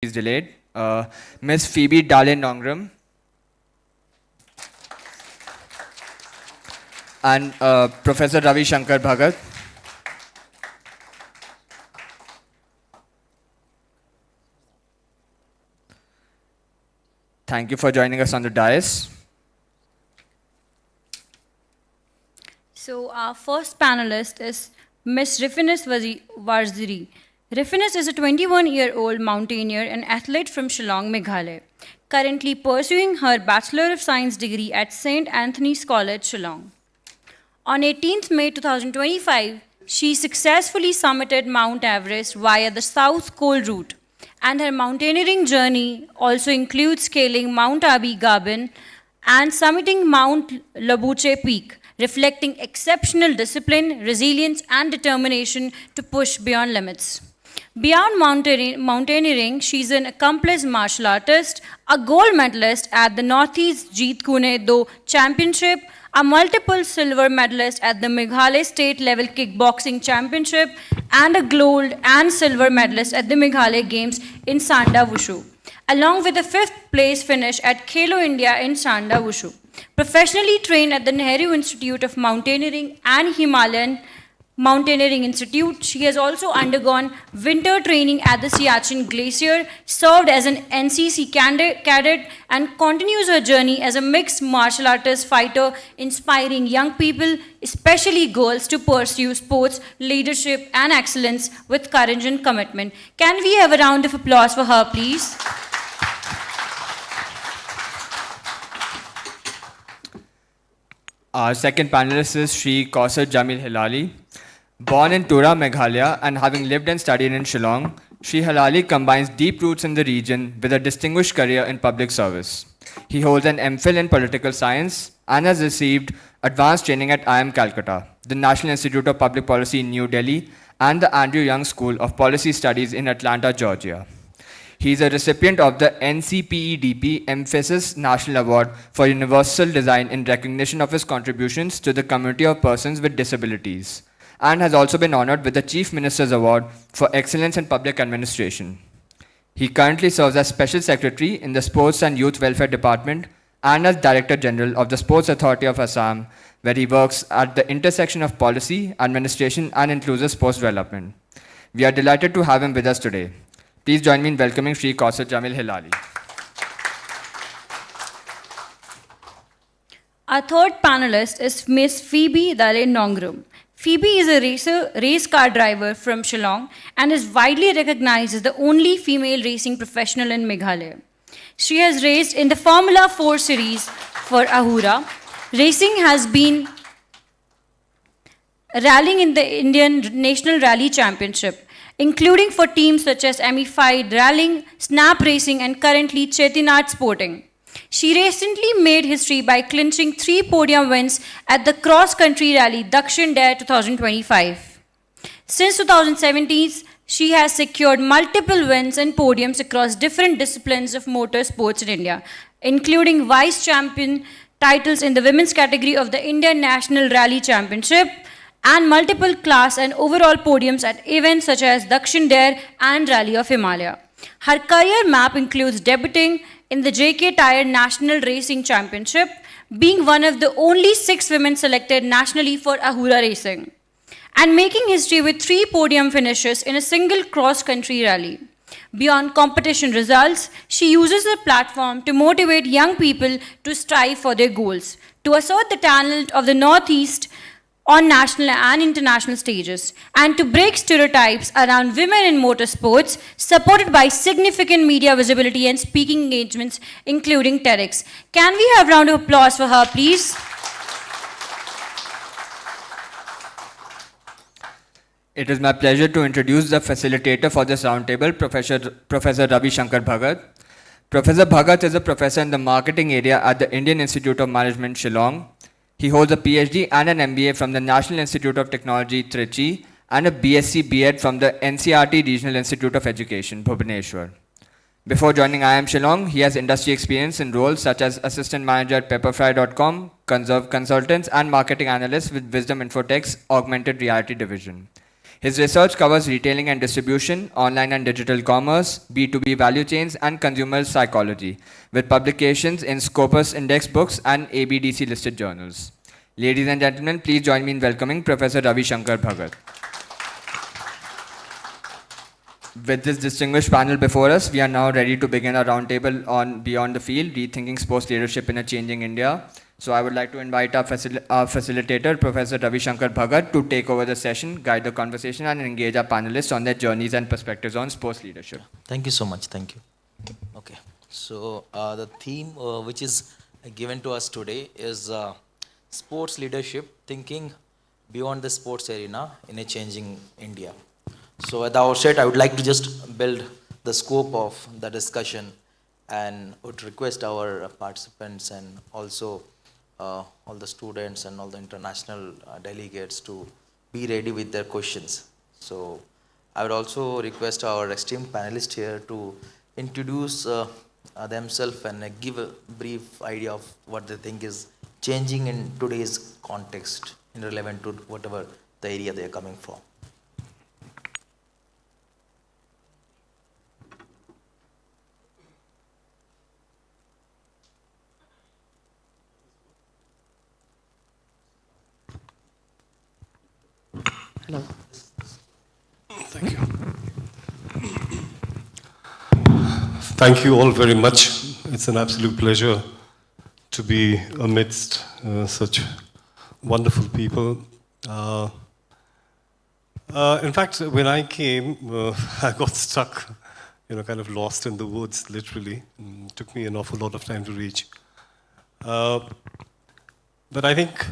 is delayed. Ms. Phoebe Dale Nongram. And Professor Ravi Shankar Bhagat. Thank you for joining us on the dais. So our first panelist is Ms. Rifinis Warziri. Rifinis is a 21-year-old mountaineer and athlete from Shillong, Meghalaya, currently pursuing her Bachelor of Science degree at St. Anthony's College, Shillong. On 18th May 2025, she successfully summited Mount Everest via the South Col route, and her mountaineering journey also includes scaling Mount Abi Gabon and summiting Mount Labuche Peak, reflecting exceptional discipline, resilience, and determination to push beyond limits. Beyond mountaineering, she's an accomplished martial artist, a gold medalist at the Northeast Jeet Kune Do Championship, a multiple silver medalist at the Meghalaya State Level Kickboxing Championship, and a gold and silver medalist at the Meghalaya Games in Sanda Wushu, along with a 5th place finish at Khelo India in Sanda Wushu. Professionally trained at the Nehru Institute of Mountaineering and Himalayan Mountaineering Institute, she has also undergone winter training at the Siachen Glacier, served as an NCC cadet, and continues her journey as a mixed martial artist fighter, inspiring young people, especially girls, to pursue sports, leadership, and excellence with courage and commitment. Can we have a round of applause for her, please? Our second panelist is Shri Kausar Jamil Hilali. Born in Tura, Meghalaya, and having lived and studied in Shillong, Shri Hilali combines deep roots in the region with a distinguished career in public service. He holds an MPhil in political science and has received advanced training at IIM Calcutta, the National Institute of Public Policy in New Delhi, and the Andrew Young School of Policy Studies in Atlanta, Georgia. He is a recipient of the NCPEDP Emphasis National Award for Universal Design in recognition of his contributions to the community of persons with disabilities, and has also been honored with the Chief Minister's Award for Excellence in Public Administration. He currently serves as Special Secretary in the Sports and Youth Welfare Department and as Director General of the Sports Authority of Assam, where he works at the intersection of policy, administration, and inclusive sports development. We are delighted to have him with us today. Please join me in welcoming Shri Kausar Jamil Hilali. Our third panelist is Ms. Phoebe Dale Nongram. Phoebe is a race car driver from Shillong and is widely recognized as the only female racing professional in Meghalaya. She has raced in the Formula 4 series for Ahura. Racing has been rallying in the Indian National Rally Championship, including for teams such as Amified Rallying, Snap Racing, and currently Chettinad Sporting. She recently made history by clinching 3 podium wins at the cross-country rally Dakshin Dare 2025. Since 2017, she has secured multiple wins and podiums across different disciplines of motorsports in India, including vice champion titles in the women's category of the Indian National Rally Championship, and multiple class and overall podiums at events such as Dakshin Dare and Rally of Himalaya. Her career map includes debuting in the JK Tire National Racing Championship, being one of the only 6 women selected nationally for Ahura racing, and making history with 3 podium finishes in a single cross-country rally. Beyond competition results, she uses her platform to motivate young people to strive for their goals, to assert the talent of the Northeast on national and international stages, and to break stereotypes around women in motorsports, supported by significant media visibility and speaking engagements, including TEDx. Can we have a round of applause for her, please? It is my pleasure to introduce the facilitator for this roundtable, Professor Ravi Shankar Bhagat. Professor Bhagat is a professor in the marketing area at the Indian Institute of Management, Shillong. He holds a PhD and an MBA from the National Institute of Technology, Trichy, and a BSc B.Ed from the NCRT Regional Institute of Education, Bhubaneswar. Before joining IIM Shillong, he has industry experience in roles such as assistant manager at Pepperfry.com, consultants, and marketing analyst with Wisdom Infotech's augmented reality division. His research covers retailing and distribution, online and digital commerce, B2B value chains, and consumer psychology, with publications in Scopus Index books and ABDC listed journals. Ladies and gentlemen, please join me in welcoming Professor Ravi Shankar Bhagat. With this distinguished panel before us, we are now ready to begin our roundtable on Beyond the Field, Rethinking Sports Leadership in a Changing India. So I would like to invite our facilitator, Professor Ravi Shankar Bhagat, to take over the session, guide the conversation, and engage our panelists on their journeys and perspectives on sports leadership. Thank you so much. Thank you. Okay. So the theme which is given to us today is sports leadership, thinking beyond the sports arena in a changing India. So at the outset, I would like to just build the scope of the discussion and would request our participants and also all the students and all the international delegates to be ready with their questions. So I would also request our esteemed panelists here to introduce themselves and give a brief idea of what they think is changing in today's context in relevant to whatever the area they are coming from. Hello. Thank you. Thank you all very much. It's an absolute pleasure to be amidst such wonderful people. In fact, when I came, I got stuck, kind of lost in the woods, literally. It took me an awful lot of time to reach. But I think,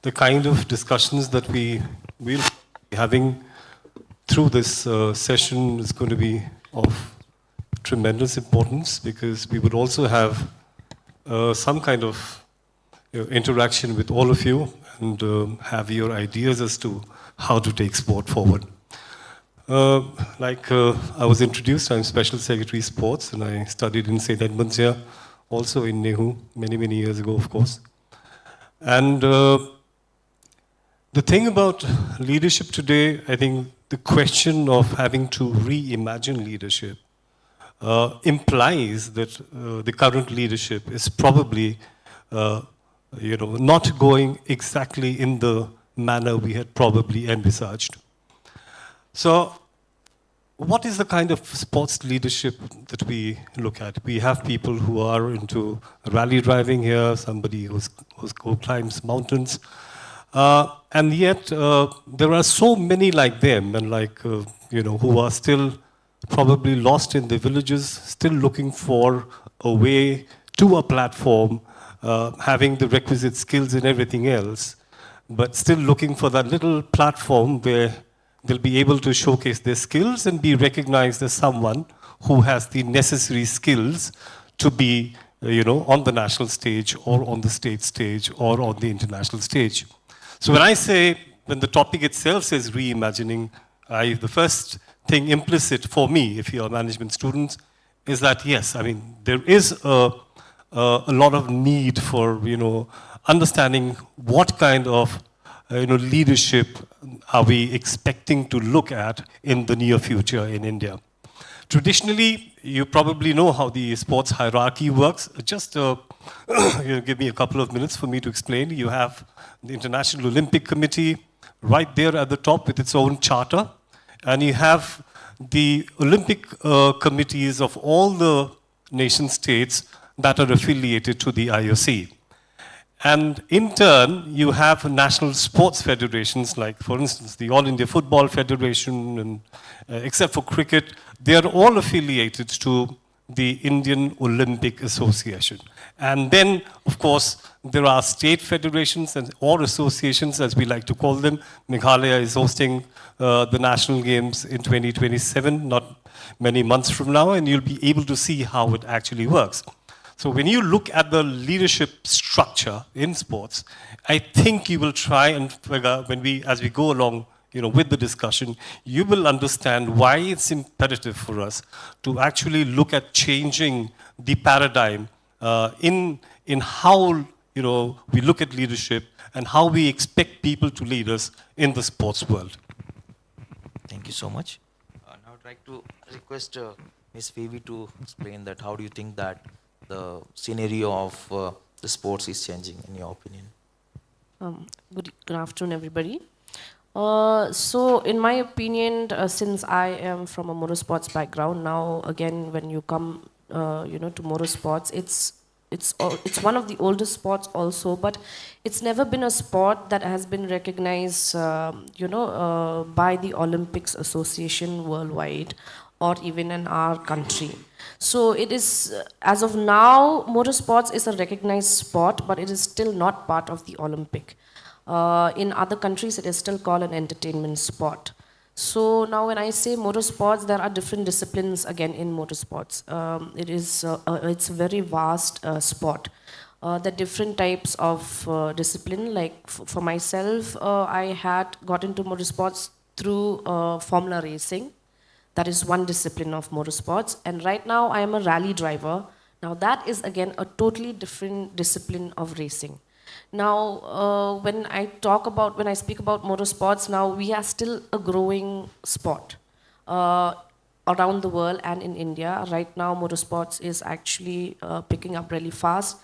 the kind of discussions that we will be having through this session is going to be of tremendous importance, because we would also have some kind of interaction with all of you and have your ideas as to how to take sport forward. I was introduced, I'm Special Secretary Sports, and I studied in St. Edmunds here, also in Nehu, many, many years ago, of course. And the thing about leadership today, I think the question of having to reimagine leadership implies that the current leadership is probably, not going exactly in the manner we had probably envisaged. So, what is the kind of sports leadership that we look at? We have people who are into rally driving here, somebody who climbs mountains. And yet, there are so many like them, and who are still probably lost in the villages, still looking for a way to a platform, having the requisite skills and everything else, but still looking for that little platform where they'll be able to showcase their skills and be recognized as someone who has the necessary skills to be, on the national stage or on the state stage or on the international stage. So when the topic itself says reimagining, the first thing implicit for me, if you are management students, is that yes, there is a lot of need for, understanding what kind of, leadership are we expecting to look at in the near future in India. Traditionally, you probably know how the sports hierarchy works. Just give me a couple of minutes for me to explain. You have the International Olympic Committee right there at the top with its own charter. And you have the Olympic committees of all the nation states that are affiliated to the IOC. And in turn, you have national sports federations, like, for instance, the All India Football Federation, and except for cricket, they are all affiliated to the Indian Olympic Association. And then, of course, there are state federations or associations, as we like to call them. Meghalaya is hosting the National Games in 2027, not many months from now, and you'll be able to see how it actually works. So when you look at the leadership structure in sports, I think you will try and figure, as we go along, with the discussion, you will understand why it's imperative for us to actually look at changing the paradigm in how we look at leadership and how we expect people to lead us in the sports world. Thank you so much. Now I'd like to request Ms. Phoebe to explain that how do you think that the scenario of the sports is changing in your opinion? Good afternoon, everybody. So, in my opinion, since I am from a motorsports background, now again, when you come, to motorsports, it's one of the oldest sports also, but it's never been a sport that has been recognized, by the Olympics Association worldwide, or even in our country. So it is, as of now, motorsports is a recognized sport, but it is still not part of the Olympic. In other countries, it is still called an entertainment sport. So now when I say motorsports, there are different disciplines again in motorsports. It's a very vast sport. The different types of discipline, like for myself, I had got into motorsports through Formula racing. That is one discipline of motorsports. And right now I am a rally driver. Now that is again a totally different discipline of racing. Now, when I speak about motorsports, now we are still a growing sport around the world and in India. Right now, motorsports is actually picking up really fast.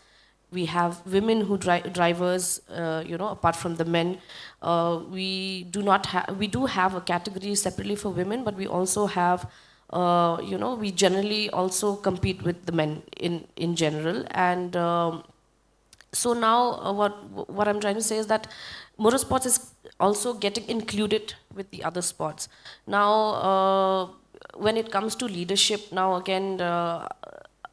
We have women who drivers, apart from the men. We do have a category separately for women, but we also have, we generally also compete with the men in general. And so now what I'm trying to say is that motorsports is also getting included with the other sports. Now, when it comes to leadership, now again,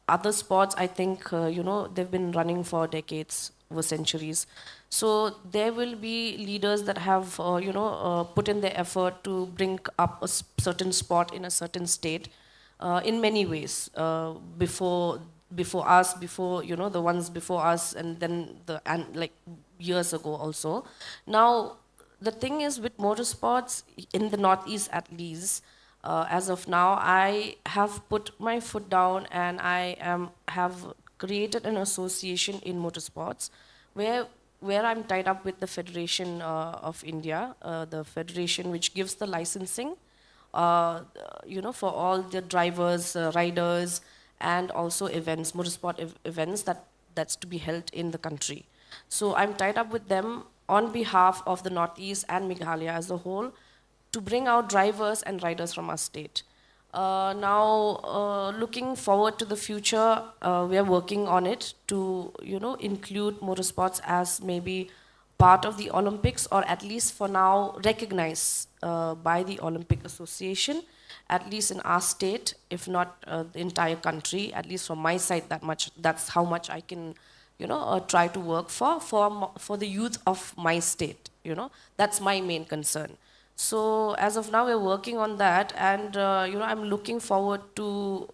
other sports, I think, they've been running for decades, over centuries. So there will be leaders that have, put in their effort to bring up a certain sport in a certain state in many ways before us, the ones before us, and then like years ago also. Now, the thing is with motorsports in the Northeast at least, as of now, I have put my foot down and I have created an association in motorsports where I'm tied up with the Federation of India, the federation which gives the licensing, for all the drivers, riders, and also events, motorsport events that's to be held in the country. So I'm tied up with them on behalf of the Northeast and Meghalaya as a whole to bring out drivers and riders from our state. Now, looking forward to the future, we are working on it to, include motorsports as maybe part of the Olympics, or at least for now recognized by the Olympic Association, at least in our state, if not the entire country, at least from my side, that's how much I can, try to work for the youth of my state, that's my main concern. So as of now, we're working on that, and I'm looking forward to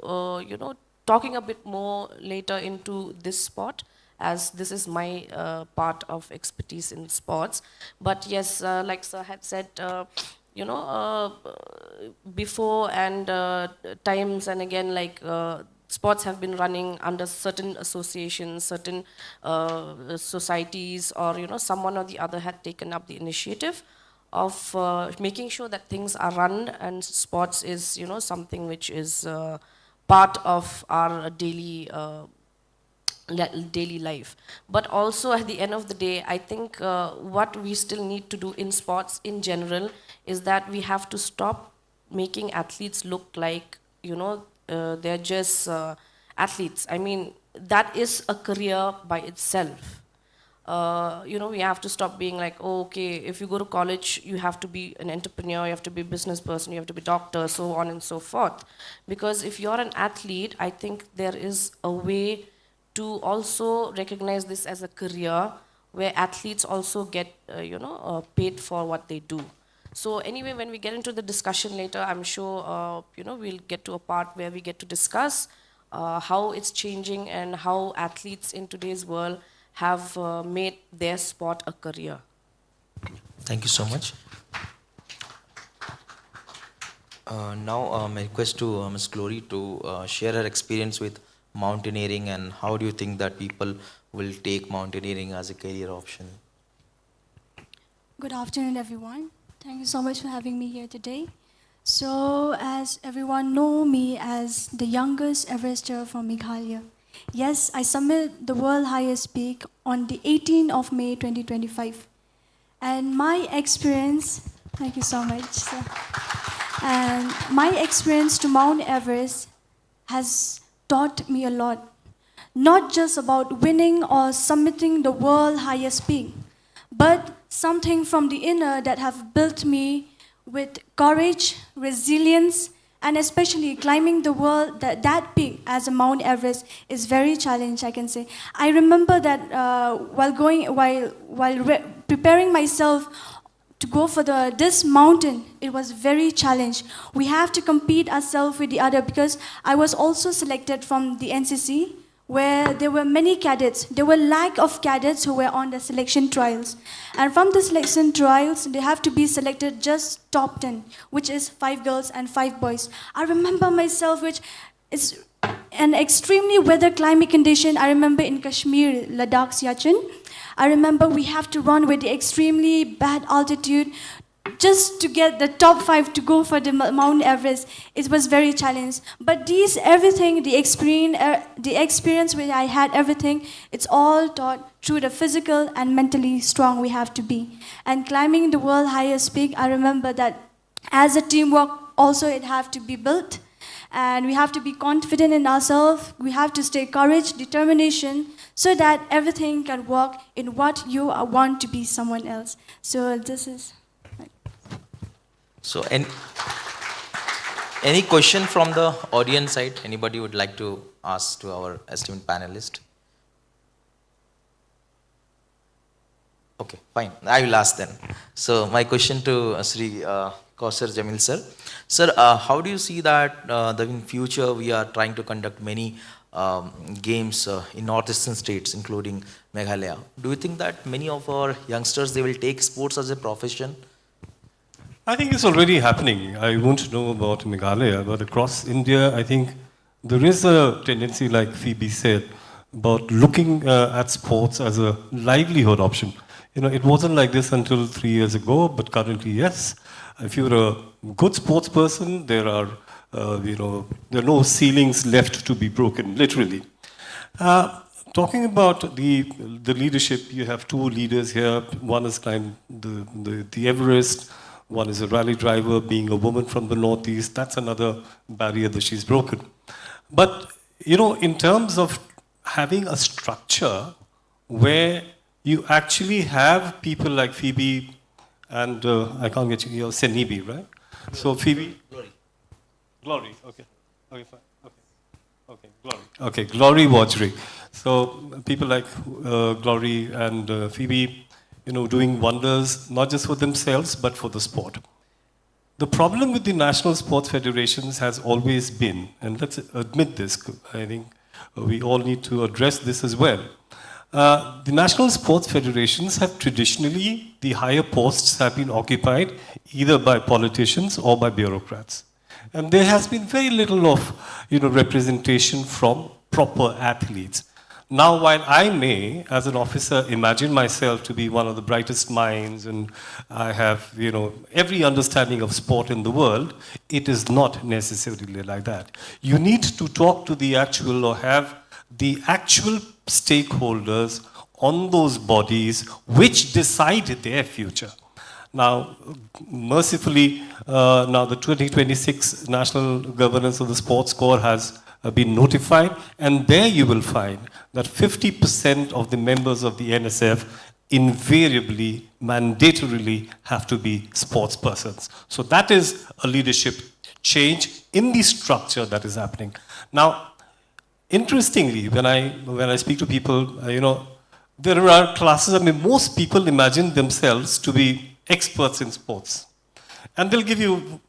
talking a bit more later into this sport, as this is my part of expertise in sports. But yes, like Sir had said, before and times and again, like sports have been running under certain associations, certain societies, or someone or the other had taken up the initiative of making sure that things are run, and sports is something which is part of our daily life. But also at the end of the day, I think what we still need to do in sports in general is that we have to stop making athletes look like they're just athletes. I mean, that is a career by itself. We have to stop being like, oh, okay, if you go to college, you have to be an entrepreneur, you have to be a business person, you have to be a doctor, so on and so forth. Because if you're an athlete, I think there is a way to also recognize this as a career where athletes also get, paid for what they do. So anyway, when we get into the discussion later, I'm sure, we'll get to a part where we get to discuss how it's changing and how athletes in today's world have made their sport a career. Thank you so much. Now, my request to Ms. Glory to share her experience with mountaineering, and how do you think that people will take mountaineering as a career option? Good afternoon, everyone. Thank you so much for having me here today. So, as everyone know me as the youngest Everester from Meghalaya. Yes, I summit the world highest peak on the 18th of May 2025. And my experience, thank you so much, sir. And my experience to Mount Everest has taught me a lot. Not just about winning or summiting the world highest peak, but something from the inner that have built me with courage, resilience, and especially climbing the world, that peak as a Mount Everest is very challenging, I can say. I remember that while preparing myself to go for this mountain, it was very challenging. We have to compete ourselves with the other because I was also selected from the NCC, where there were many cadets. There were lack of cadets who were on the selection trials. And from the selection trials, they have to be selected just top 10, which is 5 girls and 5 boys. I remember myself, which is an extremely weather climate condition. I remember in Kashmir, Ladakh, Siachen. I remember we have to run with the extremely bad altitude just to get the top 5 to go for the Mount Everest. It was very challenging. But everything, the experience which I had, everything, it's all taught through the physical and mentally strong we have to be. And climbing the world highest peak, I remember that as a teamwork, also it have to be built. And we have to be confident in ourselves. We have to stay courage, determination, so that everything can work in what you want to be someone else. So this is... So, any question from the audience side? Anybody would like to ask to our esteemed panelist? Okay, fine. I will ask then. So, my question to Sri Kausar Jamil sir. Sir, how do you see that in future we are trying to conduct many games in northeastern states, including Meghalaya? Do you think that many of our youngsters, they will take sports as a profession? I think it's already happening. I won't know about Meghalaya, but across India, I think there is a tendency, like Phoebe said, about looking at sports as a livelihood option. You know, it wasn't like this until 3 years ago, but currently, yes. If you're a good sports person, there are no ceilings left to be broken, literally. Talking about the leadership, you have 2 leaders here. One has climbed the Everest. One is a rally driver, being a woman from the Northeast. That's another barrier that she's broken. But, you know, in terms of having a structure where you actually have people like Phoebe and, I can't get you, Senibi, right? So Phoebe? Glory, okay. Okay, fine. Okay, Glory. Okay, Glory Wajri. So people like Glory and Phoebe, you know, doing wonders, not just for themselves, but for the sport. The problem with the national sports federations has always been, and let's admit this, I think we all need to address this as well. The national sports federations have traditionally, the higher posts have been occupied either by politicians or by bureaucrats. And there has been very little of, you know, representation from proper athletes. Now, while I may, as an officer, imagine myself to be one of the brightest minds and I have, you know, every understanding of sport in the world, it is not necessarily like that. You need to talk to the actual or have the actual stakeholders on those bodies which decide their future. Now, mercifully, now the 2026 National Governance of the Sports Corps has been notified, and there you will find that 50% of the members of the NSF invariably, mandatorily have to be sports persons. So that is a leadership change in the structure that is happening. Now, interestingly, when I speak to people, you know, there are classes, I mean, most people imagine themselves to be experts in sports. And they'll give you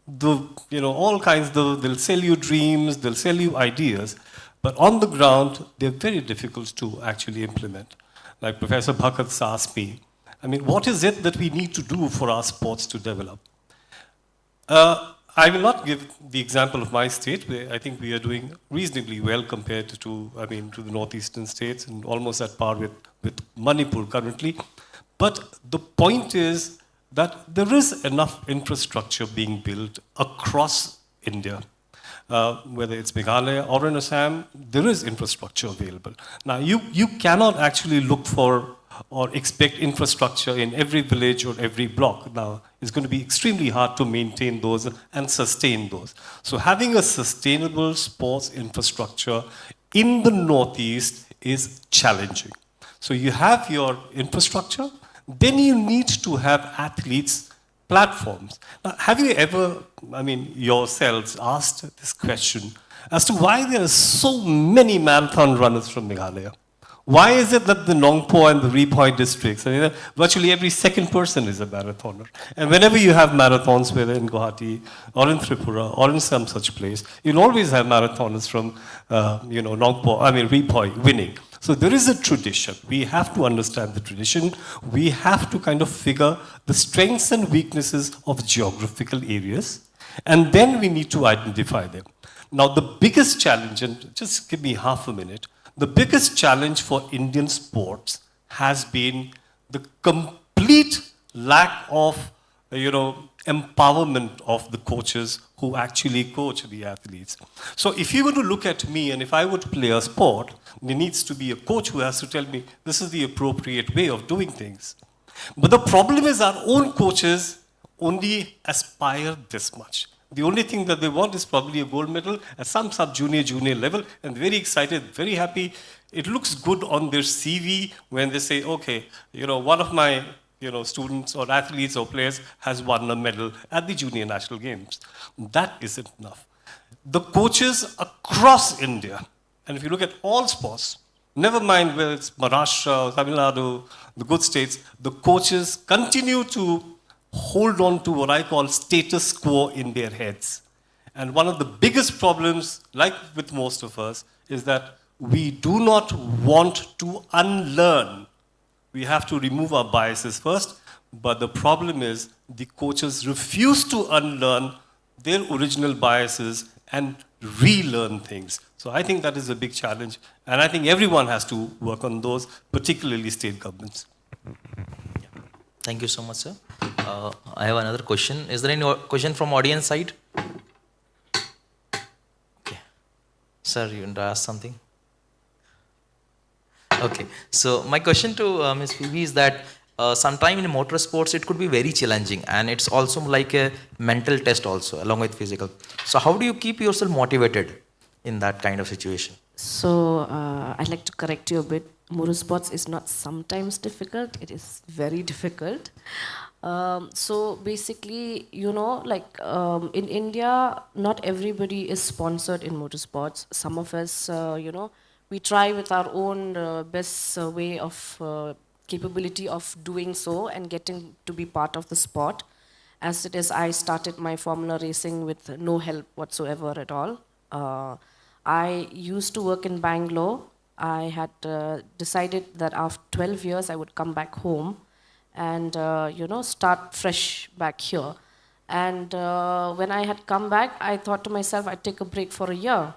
all kinds, they'll sell you dreams, they'll sell you ideas, but on the ground, they're very difficult to actually implement. Like Professor Bhagat asked me, I mean, what is it that we need to do for our sports to develop? I will not give the example of my state, where I think we are doing reasonably well compared to the northeastern states and almost at par with Manipur currently. But the point is, that there is enough infrastructure being built across India. Whether it's Meghalaya or in Assam, there is infrastructure available. Now, you cannot actually look for or expect infrastructure in every village or every block. Now, it's going to be extremely hard to maintain those and sustain those. So having a sustainable sports infrastructure in the Northeast is challenging. So you have your infrastructure, then you need to have athletes platforms. Now, have you ever, yourselves asked this question as to why there are so many marathon runners from Meghalaya? Why is it that the Nongpo and the Ripoy districts, virtually every second person is a marathoner? And whenever you have marathons, whether in Guwahati or in Tripura or in some such place, you'll always have marathoners from, Ripoy winning. So there is a tradition. We have to understand the tradition. We have to kind of figure the strengths and weaknesses of geographical areas, and then we need to identify them. Now, the biggest challenge, and just give me half a minute, the biggest challenge for Indian sports has been the complete lack of, empowerment of the coaches who actually coach the athletes. So if you were to look at me and if I were to play a sport, there needs to be a coach who has to tell me this is the appropriate way of doing things. But the problem is our own coaches only aspire this much. The only thing that they want is probably a gold medal at some sub-junior, junior level, and very excited, very happy. It looks good on their CV when they say, okay, one of my students or athletes or players has won a medal at the junior national games. That isn't enough. The coaches across India, and if you look at all sports, never mind whether it's Maharashtra, Tamil Nadu, the good states, the coaches continue to hold on to what I call status quo in their heads. And one of the biggest problems, like with most of us, is that we do not want to unlearn. We have to remove our biases first, but the problem is the coaches refuse to unlearn their original biases and relearn things. So I think that is a big challenge, and I think everyone has to work on those, particularly state governments. Thank you so much, sir. I have another question. Is there any question from audience side? Okay. Sir, you want to ask something? Okay. So my question to Ms. Phoebe is that sometime in motorsports it could be very challenging, and it's also like a mental test also along with physical. So how do you keep yourself motivated in that kind of situation? So I'd like to correct you a bit. Motorsports is not sometimes difficult, it is very difficult. So basically, in India, not everybody is sponsored in motorsports. Some of us, we try with our own best way of capability of doing so and getting to be part of the sport. As it is, I started my Formula racing with no help whatsoever at all. I used to work in Bangalore. I had decided that after 12 years I would come back home and start fresh back here. And when I had come back, I thought to myself I'd take a break for a year.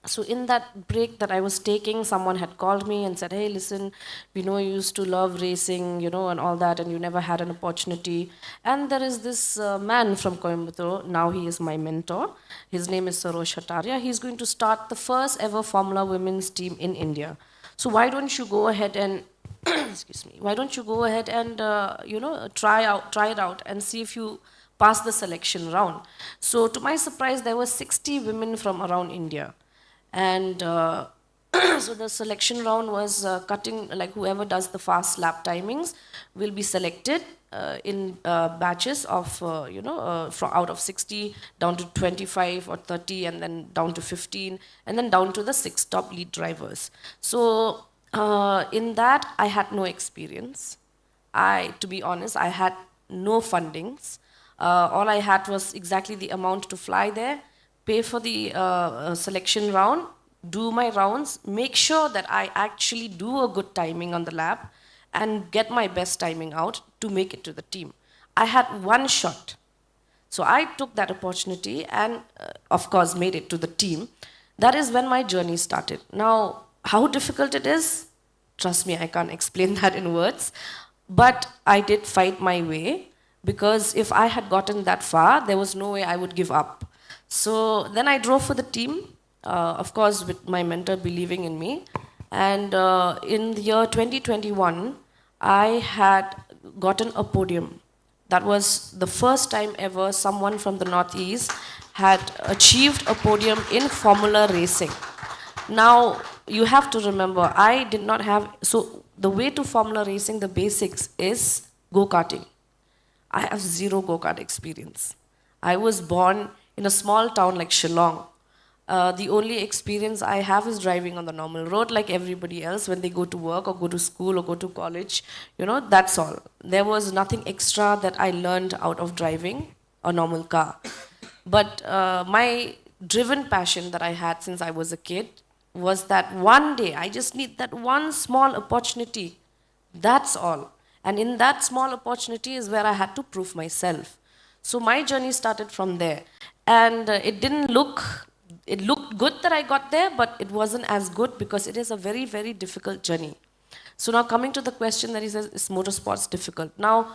So in that break that I was taking, someone had called me and said, hey, listen, we know you used to love racing, and all that, and you never had an opportunity. And there is this man from Coimbatore, now he is my mentor. His name is Sarosh Hataria. He's going to start the first ever Formula women's team in India. So why don't you go ahead and, excuse me, why don't you go ahead and, try it out and see if you pass the selection round. So to my surprise, there were 60 women from around India. And so the selection round was cutting, like whoever does the fast lap timings will be selected in batches of, from out of 60 down to 25 or 30 and then down to 15 and then down to the 6 top lead drivers. So in that, I had no experience. To be honest, I had no fundings. All I had was exactly the amount to fly there, pay for the selection round, do my rounds, make sure that I actually do a good timing on the lap and get my best timing out to make it to the team. I had one shot. So I took that opportunity and, of course, made it to the team. That is when my journey started. Now, how difficult it is, trust me, I can't explain that in words. But I did fight my way. because if I had gotten that far, there was no way I would give up. So then I drove for the team, of course, with my mentor believing in me. And in the year 2021, I had gotten a podium. That was the first time ever someone from the Northeast had achieved a podium in Formula racing. Now, you have to remember, I did not have, so the way to Formula racing, the basics is go-karting. I have zero go-kart experience. I was born in a small town like Shillong. The only experience I have is driving on the normal road like everybody else when they go to work or go to school or go to college. You know, that's all. There was nothing extra that I learned out of driving a normal car. But my driven passion that I had since I was a kid was that one day I just need that one small opportunity. That's all. And in that small opportunity is where I had to prove myself. So my journey started from there. And it looked good that I got there, but it wasn't as good because it is a very, very difficult journey. So now coming to the question that he says, is motorsports difficult? Now,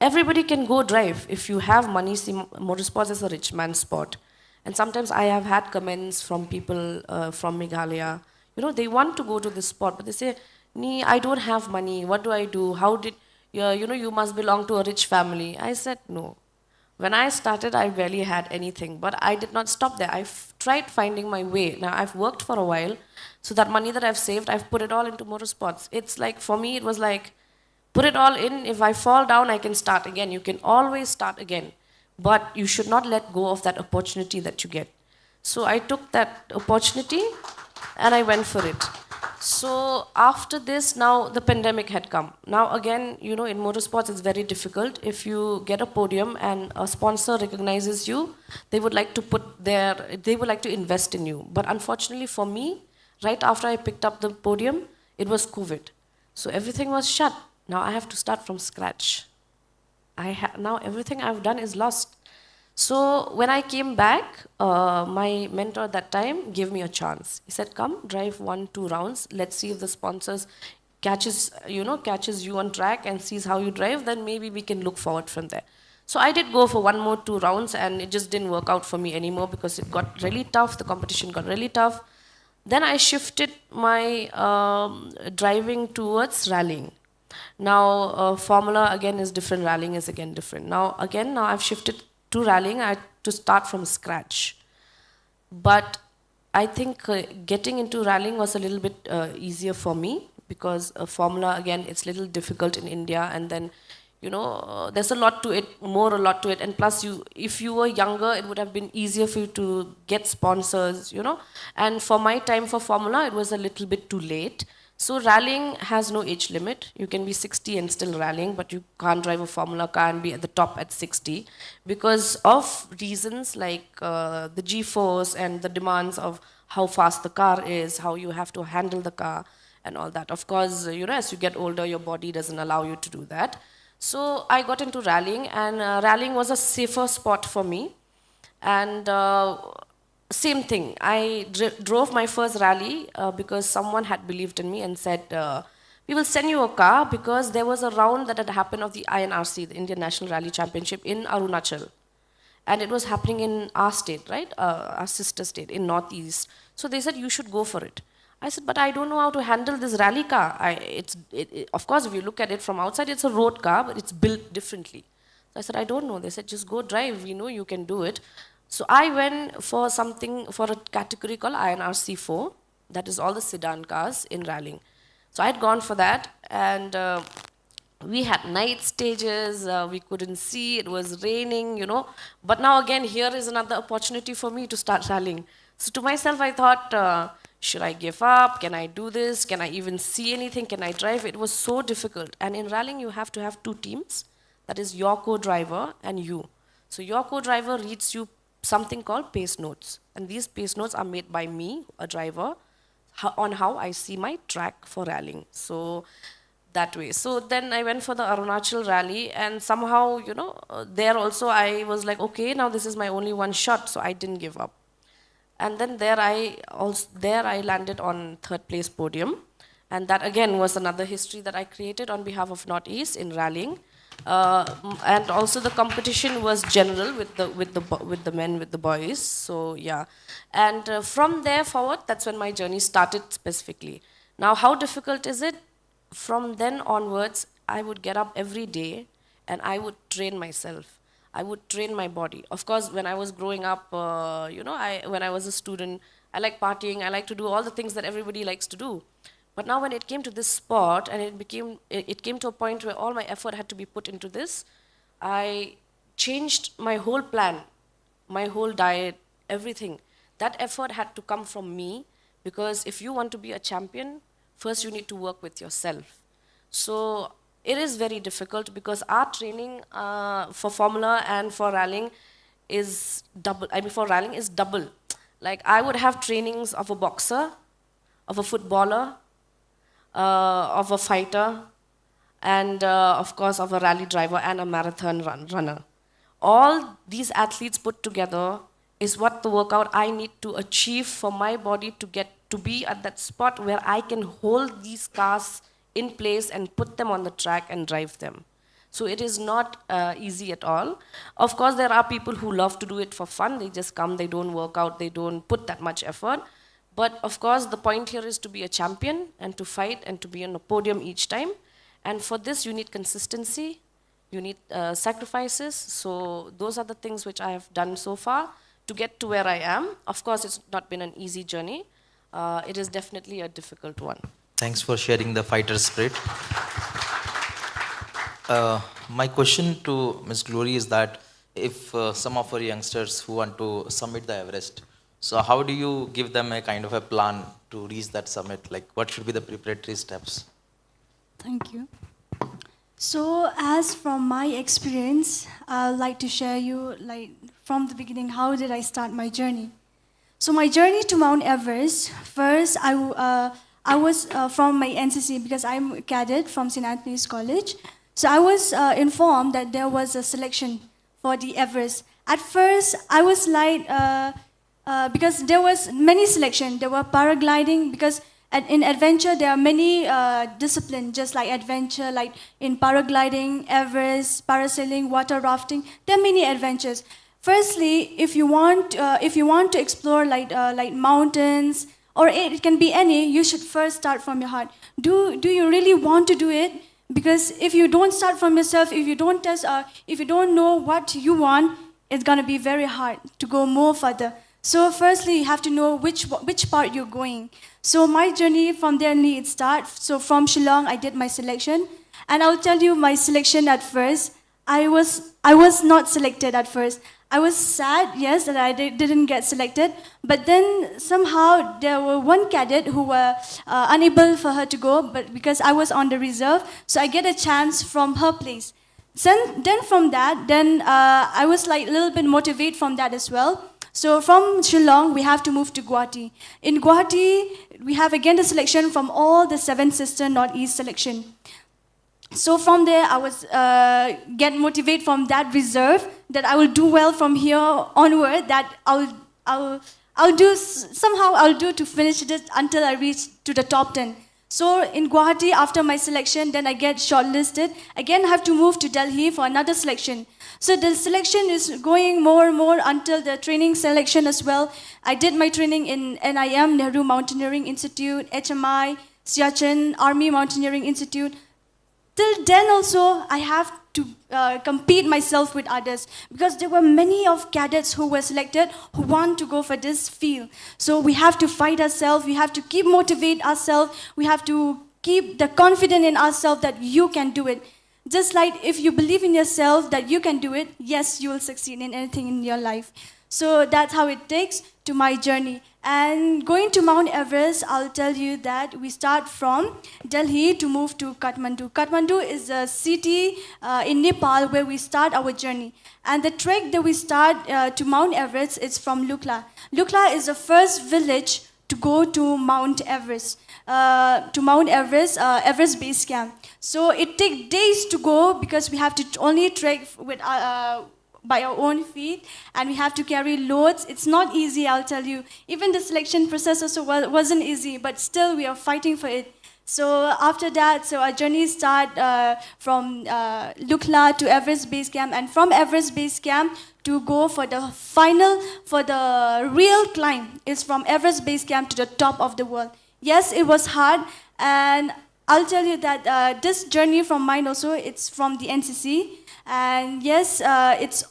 everybody can go drive. If you have money, see, motorsports is a rich man's sport. And sometimes I have had comments from people from Meghalaya. You know, they want to go to this sport, but they say, Nee, I don't have money. What do I do? How did, you must belong to a rich family. I said, no. When I started, I barely had anything, but I did not stop there. I tried finding my way. Now, I've worked for a while, so that money that I've saved, I've put it all into motorsports. It's like, for me, it was like, put it all in. If I fall down, I can start again. You can always start again. But you should not let go of that opportunity that you get. So I took that opportunity and I went for it. So after this, now the pandemic had come. Now again, in motorsports, it's very difficult. If you get a podium and a sponsor recognizes you, they would like to invest in you. But unfortunately for me, right after I picked up the podium, it was COVID. So everything was shut. Now I have to start from scratch. Now everything I've done is lost. So when I came back, my mentor at that time gave me a chance. He said, come, drive 1-2 rounds. Let's see if the sponsors catches you on track and sees how you drive, then maybe we can look forward from there. So I did go for 2 rounds and it just didn't work out for me anymore because it got really tough, the competition got really tough. Then I shifted my driving towards rallying. Now, Formula again is different, rallying is again different. Now I've shifted to rallying, I had to start from scratch. But I think getting into rallying was a little bit easier for me because Formula, again, it's a little difficult in India, and then, there's a lot to it, and plus, if you were younger, it would have been easier for you to get sponsors, and for my time for Formula, it was a little bit too late. So rallying has no age limit. You can be 60 and still rallying, but you can't drive a Formula car and be at the top at 60 because of reasons like the G-force and the demands of how fast the car is, how you have to handle the car and all that. Of course, as you get older, your body doesn't allow you to do that. So I got into rallying, and rallying was a safer sport for me. And same thing, I drove my first rally because someone had believed in me and said, we will send you a car because there was a round that had happened of the INRC, the Indian National Rally Championship in Arunachal. And it was happening in our state, right? Our sister state in Northeast. So they said, you should go for it. I said, but I don't know how to handle this rally car. Of course, if you look at it from outside, it's a road car, but it's built differently. So I said, I don't know. They said, just go drive. We know you can do it. So I went for a category called INRC 4. That is all the sedan cars in rallying. So I had gone for that, and we had night stages, we couldn't see, it was raining, But now again, here is another opportunity for me to start rallying. So to myself, I thought, should I give up? Can I do this? Can I even see anything? Can I drive? It was so difficult. And in rallying, you have to have 2 teams. That is your co-driver and you. So your co-driver reads you something called pace notes. And these pace notes are made by me, a driver, on how I see my track for rallying. So that way. So then I went for the Arunachal rally, and somehow, there also I was like, okay, now this is my only one shot, so I didn't give up. And then there I landed on 3rd place podium. And that again was another history that I created on behalf of Northeast in rallying. And also the competition was general with the men, with the boys. So yeah, and from there forward, that's when my journey started specifically. Now, how difficult is it? From then onwards, I would get up every day and I would train myself. I would train my body. Of course, when I was growing up, when I was a student, I like partying. I like to do all the things that everybody likes to do. But now when it came to this sport and it came to a point where all my effort had to be put into this, I changed my whole plan, my whole diet, everything. That effort had to come from me, because if you want to be a champion, first you need to work with yourself. So it is very difficult, because our training for formula and for rallying is double. I mean, for rallying is double. Like, I would have trainings of a boxer, of a footballer, of a fighter, and of course of a rally driver and a marathon runner. All these athletes put together is what the workout I need to achieve for my body to get to be at that spot where I can hold these cars in place and put them on the track and drive them. So it is not easy at all. Of course, there are people who love to do it for fun. They just come, they don't work out, they don't put that much effort. But of course, the point here is to be a champion and to fight and to be on a podium each time. And for this, you need consistency, you need sacrifices. So those are the things which I have done so far to get to where I am. Of course, it's not been an easy journey. It is definitely a difficult one. Thanks for sharing the fighter spirit. My question to Ms. Glory is that if some of our youngsters who want to summit the Everest, so how do you give them a kind of a plan to reach that summit? Like, what should be the preparatory steps? Thank you. So, as from my experience, I'd like to share you, like, from the beginning, how did I start my journey? So, my journey to Mount Everest, first, I was from my NCC, because I'm a cadet from St. Anthony's College. So, I was informed that there was a selection for the Everest. At first, I was like, because there was many selection. There were paragliding, because in adventure there are many disciplines, just like adventure, like in paragliding, Everest, parasailing, water rafting. There are many adventures. Firstly, if you want to explore like mountains, or it can be any, you should first start from your heart. Do you really want to do it? Because if you don't start from yourself, if you don't test, if you don't know what you want, it's gonna be very hard to go more further. So firstly, you have to know which part you're going. So my journey from there it starts. So from Shillong, I did my selection, and I'll tell you my selection at first. I was not selected at first. I was sad, yes, that I didn't get selected. But then somehow there were one cadet who were unable for her to go, but because I was on the reserve, so I get a chance from her place. Then from that, I was like a little bit motivated from that as well. So from Shillong, we have to move to Guwahati. In Guwahati, we have again the selection from all the 7 sister Northeast selection. So from there, I was get motivated from that reserve that I will do well from here onward. That I'll do to finish this until I reach to the top 10. So in Guwahati, after my selection, then I get shortlisted. Again, I have to move to Delhi for another selection. So the selection is going more and more until the training selection as well. I did my training in NIM, Nehru Mountaineering Institute, HMI, Siachen, Army Mountaineering Institute. Till then also, I have to compete myself with others, because there were many of cadets who were selected who want to go for this field. So we have to fight ourselves, we have to keep motivate ourselves, we have to keep the confidence in ourselves that you can do it. Just like if you believe in yourself that you can do it, yes, you will succeed in anything in your life. So that's how it takes to my journey. And going to Mount Everest, I'll tell you that we start from Delhi to move to Kathmandu. Kathmandu is a city in Nepal where we start our journey. And the trek that we start to Mount Everest is from Lukla. Lukla is the first village to go to Mount Everest. Everest Base Camp. So it takes days to go, because we have to only trek with by our own feet, and we have to carry loads. It's not easy, I'll tell you. Even the selection process also wasn't easy, but still we are fighting for it. So after that, so our journey start from Lukla to Everest Base Camp, and from Everest Base Camp to go for the final, for the real climb is from Everest Base Camp to the top of the world. Yes, it was hard, and I'll tell you that this journey from mine also, it's from the NCC, and yes, it's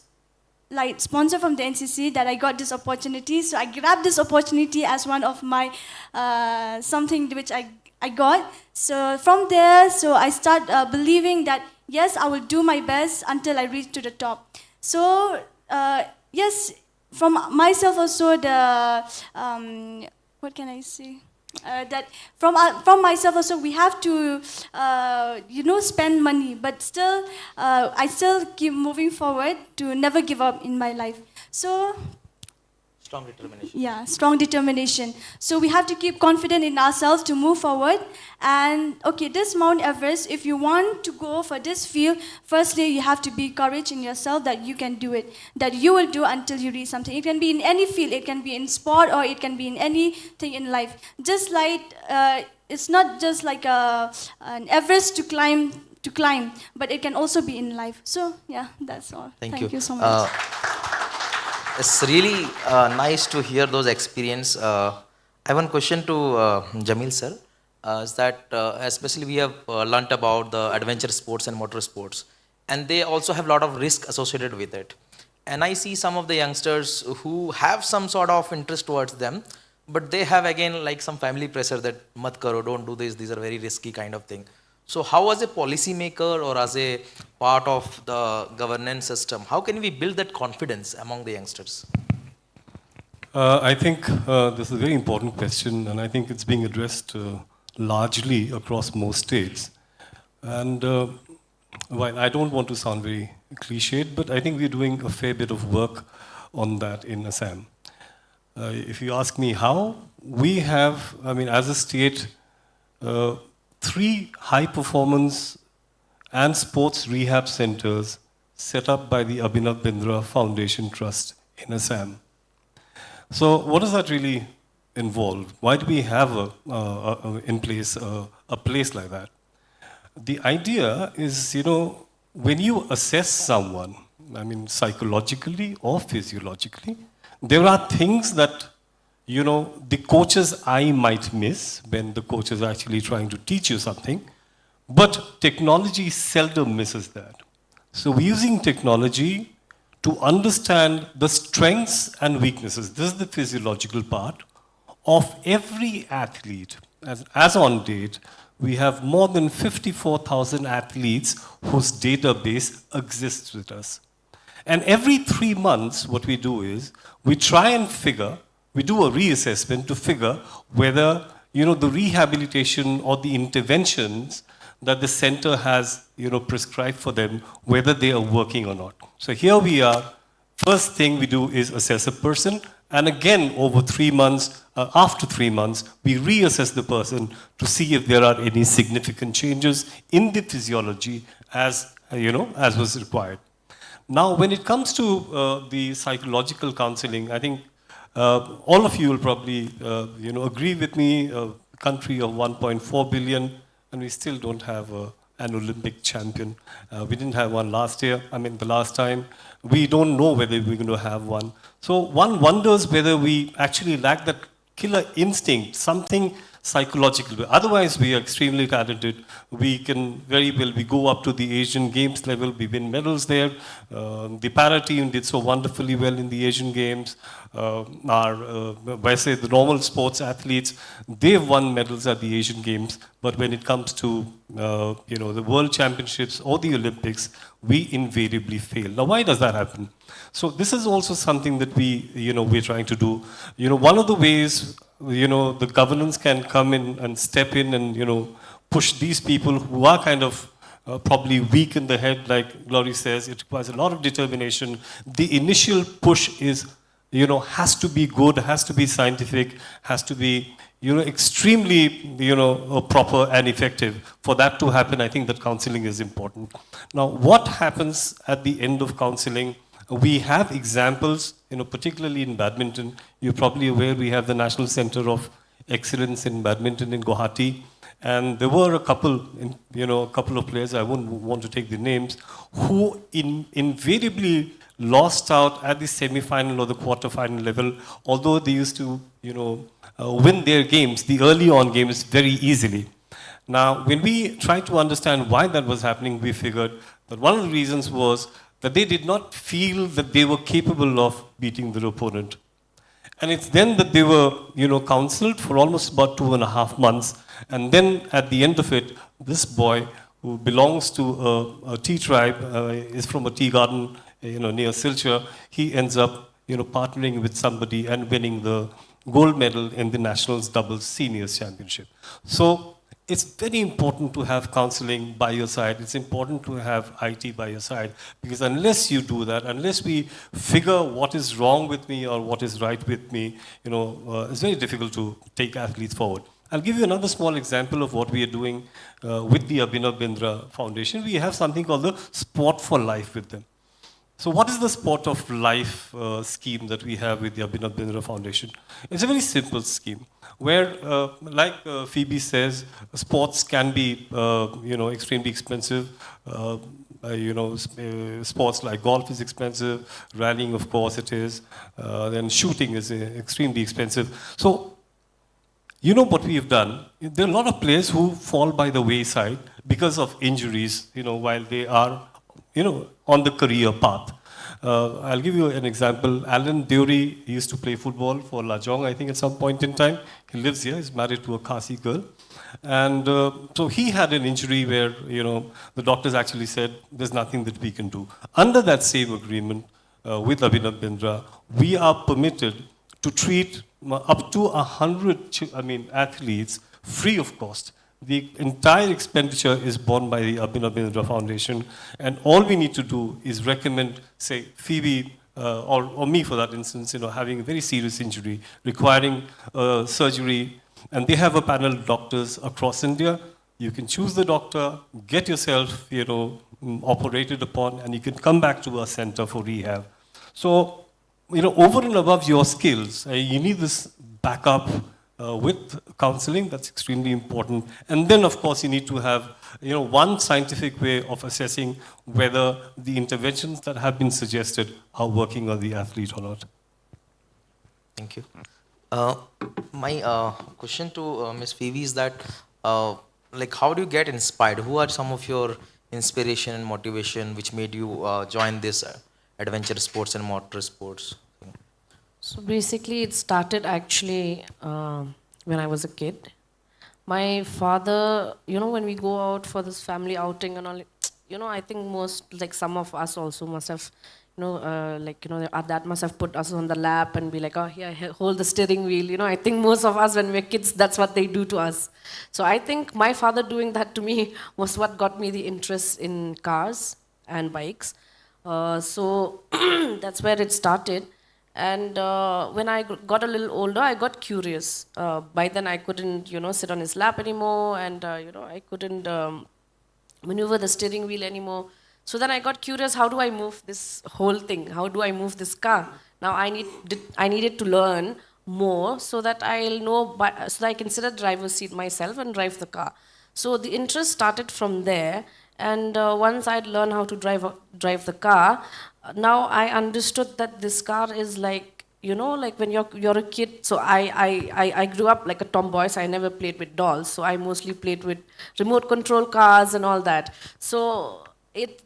like sponsor from the NCC that I got this opportunity. So I grabbed this opportunity as one of my something which I got. So from there, so I start believing that yes, I will do my best until I reach to the top. So yes, from myself also the what can I say? That from myself also, we have to spend money, but still I still keep moving forward to never give up in my life. So Strong determination. yeah, strong determination. So we have to keep confident in ourselves to move forward. And okay, this Mount Everest, if you want to go for this field, firstly you have to be courage in yourself that you can do it, that you will do until you reach something. It can be in any field, it can be in sport, or it can be in anything in life. Just like it's not just like an Everest to climb, but it can also be in life. So yeah, that's all. Thank you so much. It's really nice to hear those experience. I have one question to Jamil sir. Is that especially we have learnt about the adventure sports and motor sports, and they also have a lot of risk associated with it. And I see some of the youngsters who have some sort of interest towards them, but they have again like some family pressure that mat karo, don't do this, these are very risky kind of thing. So how as a policy maker or as a part of the governance system, how can we build that confidence among the youngsters? I think this is a very important question, and I think it's being addressed largely across most states. And while I don't want to sound very cliched, but I think we're doing a fair bit of work on that in Assam. If you ask me how, we have, I mean, as a state, 3 high-performance and sports rehab centers set up by the Abhinav Bindra Foundation Trust in Assam. So what does that really involve? Why do we have in place a place like that? The idea is, when you assess someone, I mean, psychologically or physiologically, there are things that the coach's eye might miss when the coach is actually trying to teach you something, but technology seldom misses that. So we're using technology to understand the strengths and weaknesses. This is the physiological part of every athlete. As on date, we have more than 54,000 athletes whose database exists with us. And every 3 months, what we do is, we try and we do a reassessment to figure whether, the rehabilitation or the interventions that the center has, prescribed for them, whether they are working or not. So here we are. First thing we do is assess a person, and again, over 3 months, after 3 months, we reassess the person to see if there are any significant changes in the physiology as was required. Now, when it comes to the psychological counseling, I think all of you will probably, agree with me, a country of 1.4 billion, and we still don't have an Olympic champion. We didn't have one last year, the last time. We don't know whether we're going to have one. So one wonders whether we actually lack that killer instinct, something psychological. Otherwise, we are extremely talented. We can very well, we go up to the Asian Games level, we win medals there. The para team did so wonderfully well in the Asian Games. The normal sports athletes, they've won medals at the Asian Games, but when it comes to, the World Championships or the Olympics, we invariably fail. Now, why does that happen? So this is also something that we're trying to do. One of the ways the governance can come in and step in and, push these people who are kind of probably weak in the head, like Glory says. It requires a lot of determination. The initial push is, has to be good, has to be scientific, has to be, extremely, proper and effective. For that to happen, I think that counseling is important. Now, what happens at the end of counseling? We have examples, particularly in badminton. You're probably aware we have the National Center of Excellence in Badminton in Guwahati. And there were a couple, a couple of players, I wouldn't want to take the names, who invariably lost out at the semi-final or the quarter-final level, although they used to, win their games, the early on games, very easily. Now, when we tried to understand why that was happening, we figured that one of the reasons was that they did not feel that they were capable of beating their opponent. And it's then that they were, counseled for almost about 2.5 months. And then at the end of it, this boy who belongs to a tea tribe, is from a tea garden, near Silchar, he ends up, partnering with somebody and winning the gold medal in the Nationals Doubles Seniors Championship. So it's very important to have counseling by your side. It's important to have IT by your side, because unless you do that, unless we figure what is wrong with me or what is right with me, it's very difficult to take athletes forward. I'll give you another small example of what we are doing with the Abhinav Bindra Foundation. We have something called the Sport for Life with them. So what is the Sport of Life scheme that we have with the Abhinav Bindra Foundation? It's a very simple scheme where, like Phoebe says, sports can be, extremely expensive. Sports like golf is expensive, rallying, of course, it is. Then shooting is extremely expensive. So, what we have done? There are a lot of players who fall by the wayside because of injuries, while they are on the career path. I'll give you an example. Alan Dury used to play football for Lajong, I think, at some point in time. He lives here. He's married to a Khasi girl. And so he had an injury where, the doctors actually said, there's nothing that we can do. Under that same agreement with Abhinav Bindra, we are permitted to treat up to 100 athletes free of cost. The entire expenditure is borne by the Abhinav Bindra Foundation, and all we need to do is recommend, say, Phoebe, or me for that instance, having a very serious injury, requiring surgery, and they have a panel of doctors across India. You can choose the doctor, get yourself, operated upon, and you can come back to our center for rehab. So, over and above your skills, you need this backup with counseling. That's extremely important. And then, of course, you need to have, one scientific way of assessing whether the interventions that have been suggested are working on the athlete or not. Thank you. My question to Ms. Phoebe is that, how do you get inspired? Who are some of your inspiration and motivation which made you join this adventure sports and motor sports? So basically, it started actually when I was a kid. My father, when we go out for this family outing and all, I think most, some of us also must have, our dad must have put us on the lap and be like, oh, here, hold the steering wheel. I think most of us, when we're kids, that's what they do to us. So I think my father doing that to me was what got me the interest in cars and bikes. So that's where it started. And when I got a little older, I got curious. By then, I couldn't, sit on his lap anymore, and I couldn't maneuver the steering wheel anymore. So then I got curious. How do I move this whole thing? How do I move this car? Now I needed to learn more so that I'll know, so that I can sit at the driver's seat myself and drive the car. So the interest started from there. And once I'd learned how to drive the car, now I understood that this car is like, when you're a kid. So I grew up like a tomboy, so I never played with dolls. So I mostly played with remote control cars and all that. So it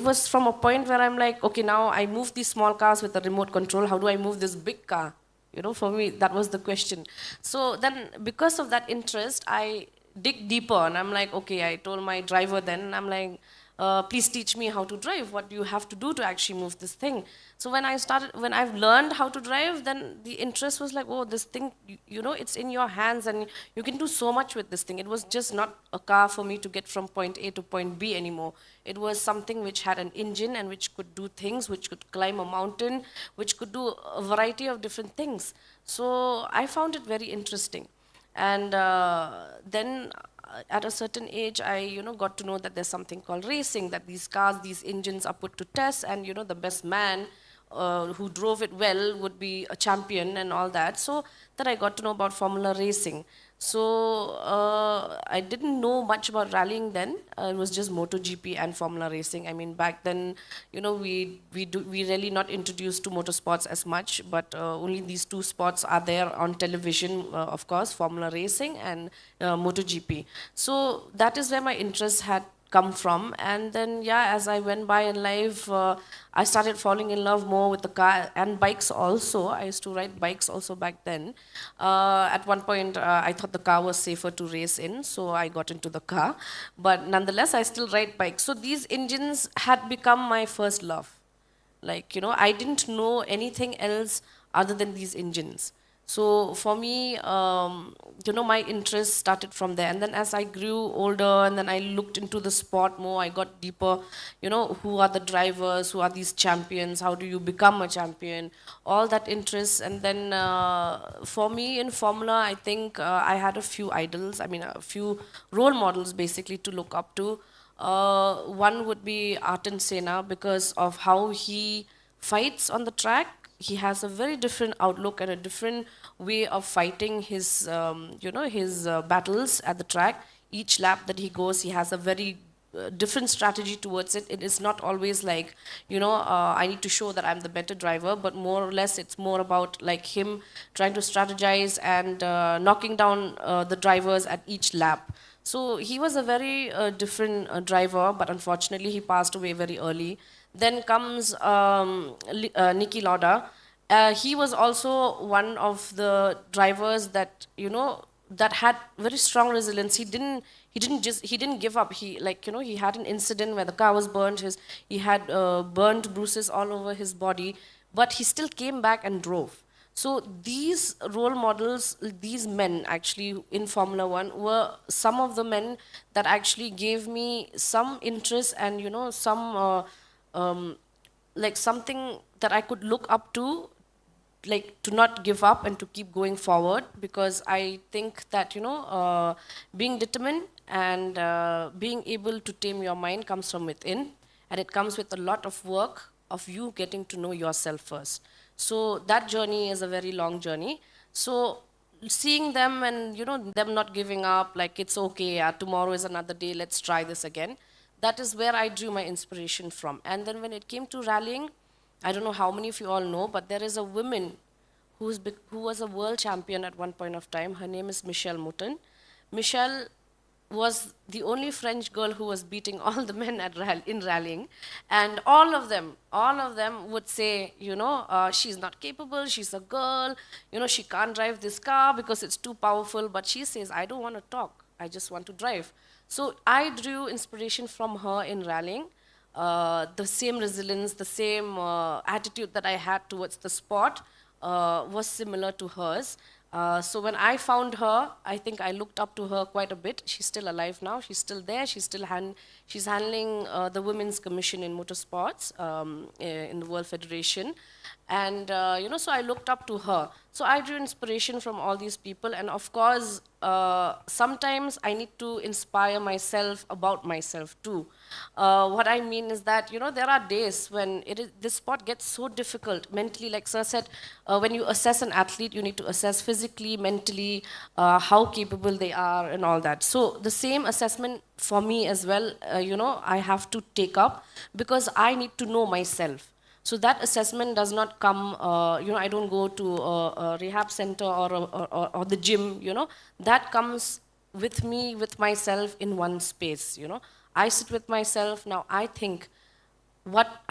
was from a point where I'm like, okay, now I move these small cars with a remote control. How do I move this big car? For me, that was the question. So then, because of that interest, I dig deeper, and I'm like, okay, I told my driver then, I'm like, please teach me how to drive. What do you have to do to actually move this thing? So when I've learned how to drive, then the interest was like, oh, this thing, it's in your hands and you can do so much with this thing. It was just not a car for me to get from point A to point B anymore. It was something which had an engine and which could do things, which could climb a mountain, which could do a variety of different things. So I found it very interesting. And then at a certain age, I got to know that there's something called racing, that these cars, these engines are put to test, and the best man who drove it well would be a champion and all that. So that I got to know about Formula racing. So I didn't know much about rallying then. It was just MotoGP and Formula racing. I mean, back then, you know, we really not introduced to motorsports as much, but only these two sports are there on television, of course, Formula racing and MotoGP. So that is where my interest had come from. And then, yeah, as I went by in life, I started falling in love more with the car and bikes also. I used to ride bikes also back then. At one point, I thought the car was safer to race in, so I got into the car. But nonetheless, I still ride bikes. So these engines had become my first love. Like, you know, I didn't know anything else other than these engines. So for me, you know, my interest started from there. And then as I grew older and then I looked into the sport more, I got deeper, you know, who are the drivers, who are these champions, how do you become a champion, all that interest. And then for me in Formula, I think I had a few idols, I mean, a few role models basically to look up to. One would be Ayrton Senna because of how he fights on the track. He has a very different outlook and a different way of fighting his, you know, his battles at the track. Each lap that he goes, he has a very different strategy towards it. It is not always like, you know, I need to show that I'm the better driver, but more or less it's more about like him trying to strategize and knocking down the drivers at each lap. So he was a very different driver, but unfortunately he passed away very early. Then comes Niki Lauda. He was also one of the drivers that, you know, that had very strong resilience. He didn't give up. He, like, you know, he had an incident where the car was burnt. He had burnt bruises all over his body, but he still came back and drove. So these role models, these men actually in Formula One were some of the men that actually gave me some interest and, you know, some like something that I could look up to, like to not give up and to keep going forward, because I think that, you know, being determined and being able to tame your mind comes from within, and it comes with a lot of work of you getting to know yourself first. So that journey is a very long journey. So seeing them and, you know, them not giving up, like it's okay, tomorrow is another day, let's try this again. That is where I drew my inspiration from. And then when it came to rallying, I don't know how many of you all know, but there is a woman who was a world champion at one point of time. Her name is Michelle Mouton. Michelle was the only French girl who was beating all the men in rallying. And all of them would say, you know, she's not capable, she's a girl, you know, she can't drive this car because it's too powerful. But she says, I don't want to talk, I just want to drive. So I drew inspiration from her in rallying. The same resilience, the same attitude that I had towards the sport was similar to hers. So when I found her, I think I looked up to her quite a bit. She's still alive now. She's still there. She's still she's handling the Women's Commission in Motorsports in the World Federation. And, you know, so I looked up to her. So I drew inspiration from all these people. And of course, sometimes I need to inspire myself about myself too. What I mean is that, you know, there are days when this sport gets so difficult mentally. Like Sir said, when you assess an athlete, you need to assess physically, mentally, how capable they are and all that. So the same assessment for me as well, you know, I have to take up because I need to know myself. So that assessment does not come, you know, I don't go to a rehab center or the gym, you know. That comes with me, with myself in one space, you know. I sit with myself, now I think,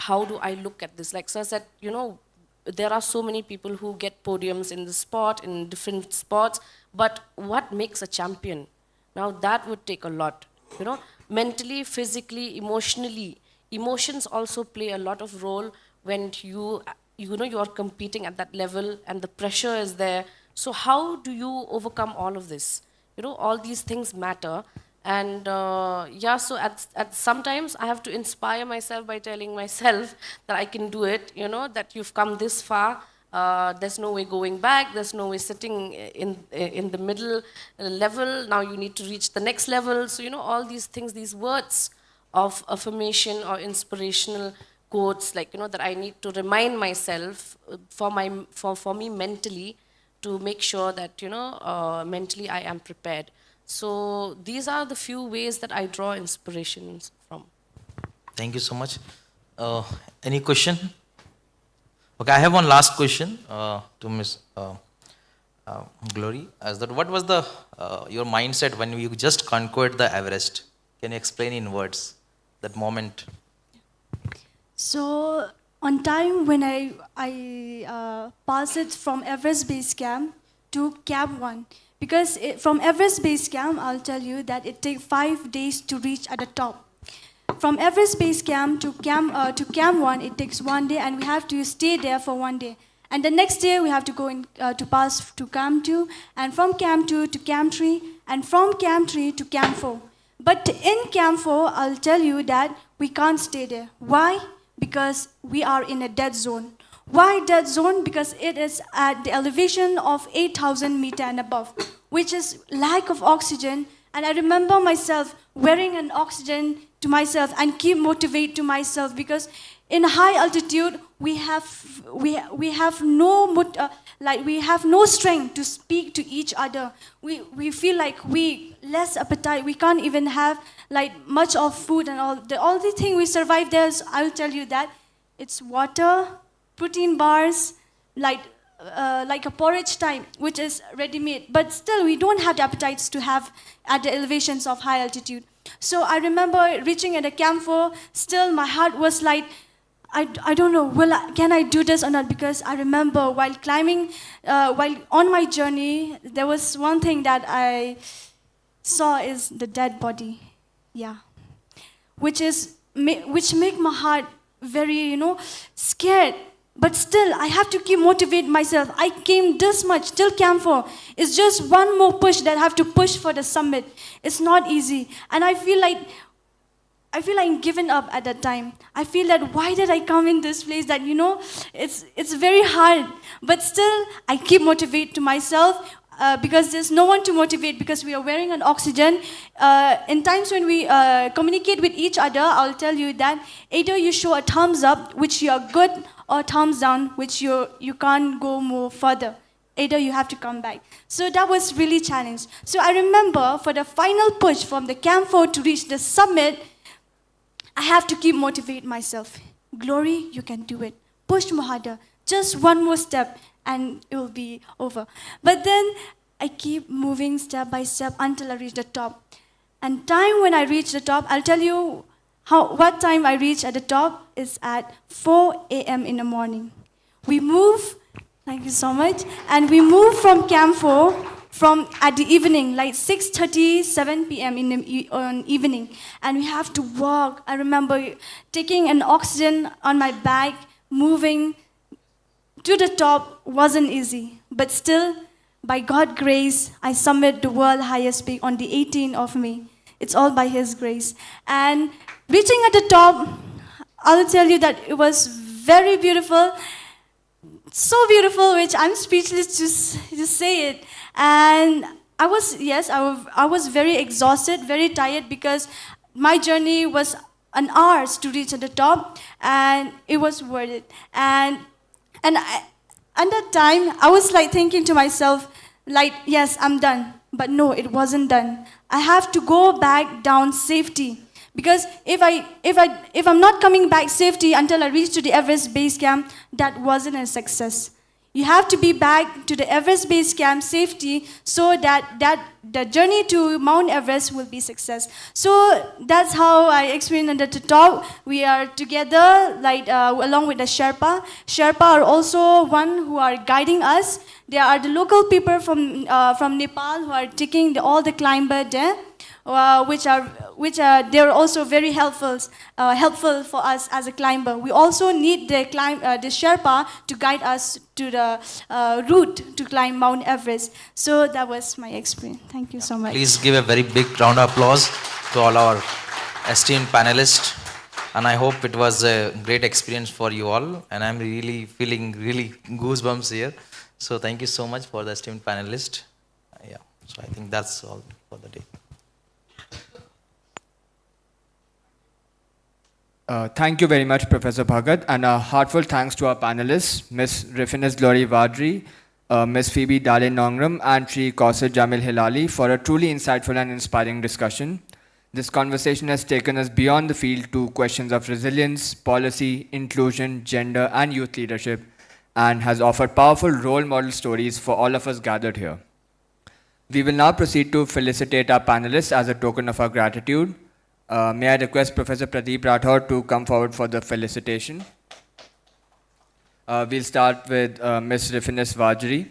how do I look at this? Like Sir said, you know, there are so many people who get podiums in the sport, in different sports, but what makes a champion? Now that would take a lot, you know, mentally, physically, emotionally. Emotions also play a lot of role when you know, you are competing at that level and the pressure is there. So how do you overcome all of this? You know, all these things matter. And yeah, so at sometimes I have to inspire myself by telling myself that I can do it, you know, that you've come this far. There's no way going back. There's no way sitting in the middle level. Now you need to reach the next level. So, you know, all these things, these words of affirmation or inspirational quotes, like, that I need to remind myself for me mentally, to make sure that, mentally I am prepared. So these are the few ways that I draw inspirations from. Thank you so much. Any question? Okay, I have one last question to Miss Glory. As that, what was the your mindset when you just conquered the Everest? Can you explain in words that moment? So on time when I passed it from Everest Base Camp to Camp 1, because from Everest Base Camp, I'll tell you that it takes 5 days to reach at the top. From Everest Base Camp to Camp 1, it takes 1 day, and we have to stay there for 1 day. And the next day, we have to go in to pass to Camp 2, and from Camp 2 to Camp 3, and from Camp 3 to Camp 4. But in Camp 4, I'll tell you that we can't stay there. Why? Because we are in a dead zone. Why dead zone? Because it is at the elevation of 8,000 meters and above, which is lack of oxygen. And I remember myself wearing an oxygen to myself and keep motivate to myself, because in high altitude we have no strength to speak to each other. We feel like we less appetite. We can't even have like much of food and all. The only thing we survive there is, I will tell you that, it's water, protein bars, like a porridge type, which is ready-made. But still, we don't have the appetites to have at the elevations of high altitude. So I remember reaching at the Camp 4, still my heart was like, I don't know, can I do this or not? Because I remember while climbing, while on my journey, there was one thing that I saw is the dead body, yeah, which make my heart very, scared. But still, I have to keep motivate myself. I came this much till Camp 4. It's just one more push that I have to push for the summit. It's not easy, and I feel like I'm giving up at that time. I feel that why did I come in this place? That it's very hard. But still, I keep motivate to myself. Because there's no one to motivate, because we are wearing an oxygen. In times when we communicate with each other, I'll tell you that either you show a thumbs up, which you are good, or thumbs down, which you can't go more further. Either you have to come back. So that was really challenged. So I remember for the final push from the Camp 4 to reach the summit, I have to keep motivate myself. Glory, you can do it. Push more harder. Just one more step, and it will be over. But then I keep moving step by step until I reach the top. And time when I reach the top, I'll tell you what time I reach at the top is at 4 a.m. in the morning. We move, thank you so much, and we move from Camp 4 from at the evening, like 6:30, 7 p.m. in the evening. And we have to walk. I remember taking an oxygen on my back, moving to the top wasn't easy, but still, by God's grace, I summit the world highest peak on the 18th of May. It's all by His grace. And reaching at the top, I'll tell you that it was very beautiful, so beautiful, which I'm speechless to say it. And I was very exhausted, very tired, because my journey was an hours to reach at the top, and it was worth it. And at that time, I was like thinking to myself, like, yes, I'm done. But no, it wasn't done. I have to go back down safety. Because if I'm not coming back safety until I reach to the Everest Base Camp, that wasn't a success. You have to be back to the Everest Base Camp safety, so that the journey to Mount Everest will be success. So that's how I experienced at the top. We are together, like along with the Sherpa. Sherpa are also one who are guiding us. They are the local people from Nepal who are taking all the climber there. Which are they're also very helpful for us as a climber. We also need the Sherpa to guide us to the route to climb Mount Everest. So that was my experience. Thank you so much. Please give a very big round of applause to all our esteemed panelists. And I hope it was a great experience for you all. And I'm really feeling goosebumps here. So thank you so much for the esteemed panelists. Yeah. So I think that's all for the day. Thank you very much, Professor Bhagat, and a heartfelt thanks to our panelists, Ms. Rifinus Glory Vadri, Ms. Phoebe Dale Nongram, and Sri Kausar Jamil Hilali for a truly insightful and inspiring discussion. This conversation has taken us beyond the field to questions of resilience, policy, inclusion, gender, and youth leadership, and has offered powerful role model stories for all of us gathered here. We will now proceed to felicitate our panelists as a token of our gratitude. May I request Professor Pradeep Rathod to come forward for the felicitation. We'll start with Ms. Rifinus Vajri.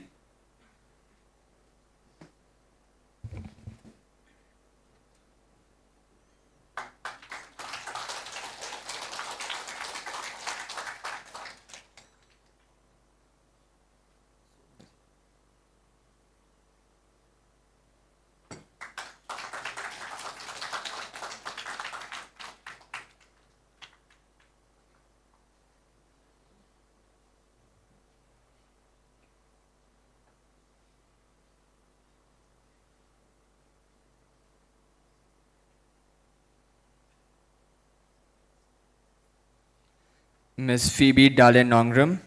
Ms. Phoebe Dale Nongram.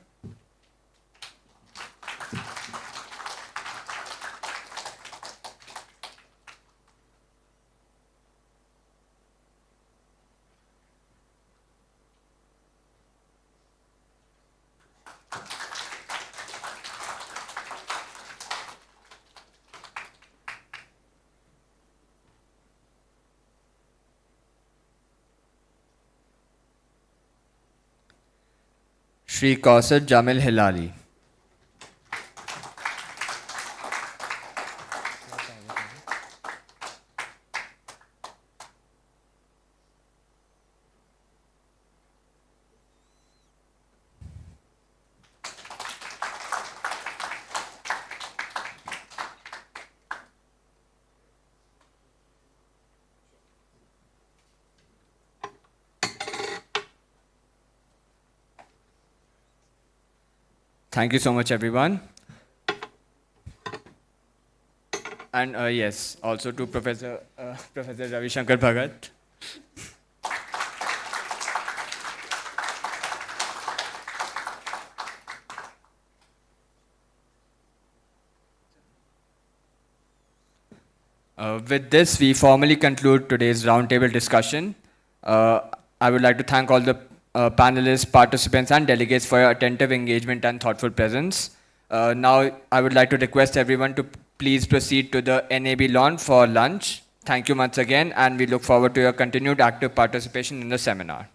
Sri Kausar Jamil Hilali. Thank you so much, everyone. And yes, also to Professor Ravi Shankar Bhagat. With this, we formally conclude today's roundtable discussion. I would like to thank all the panelists, participants, and delegates for your attentive engagement and thoughtful presence. Now, I would like to request everyone to please proceed to the NAB lawn for lunch. Thank you once again, and we look forward to your continued active participation in the seminar.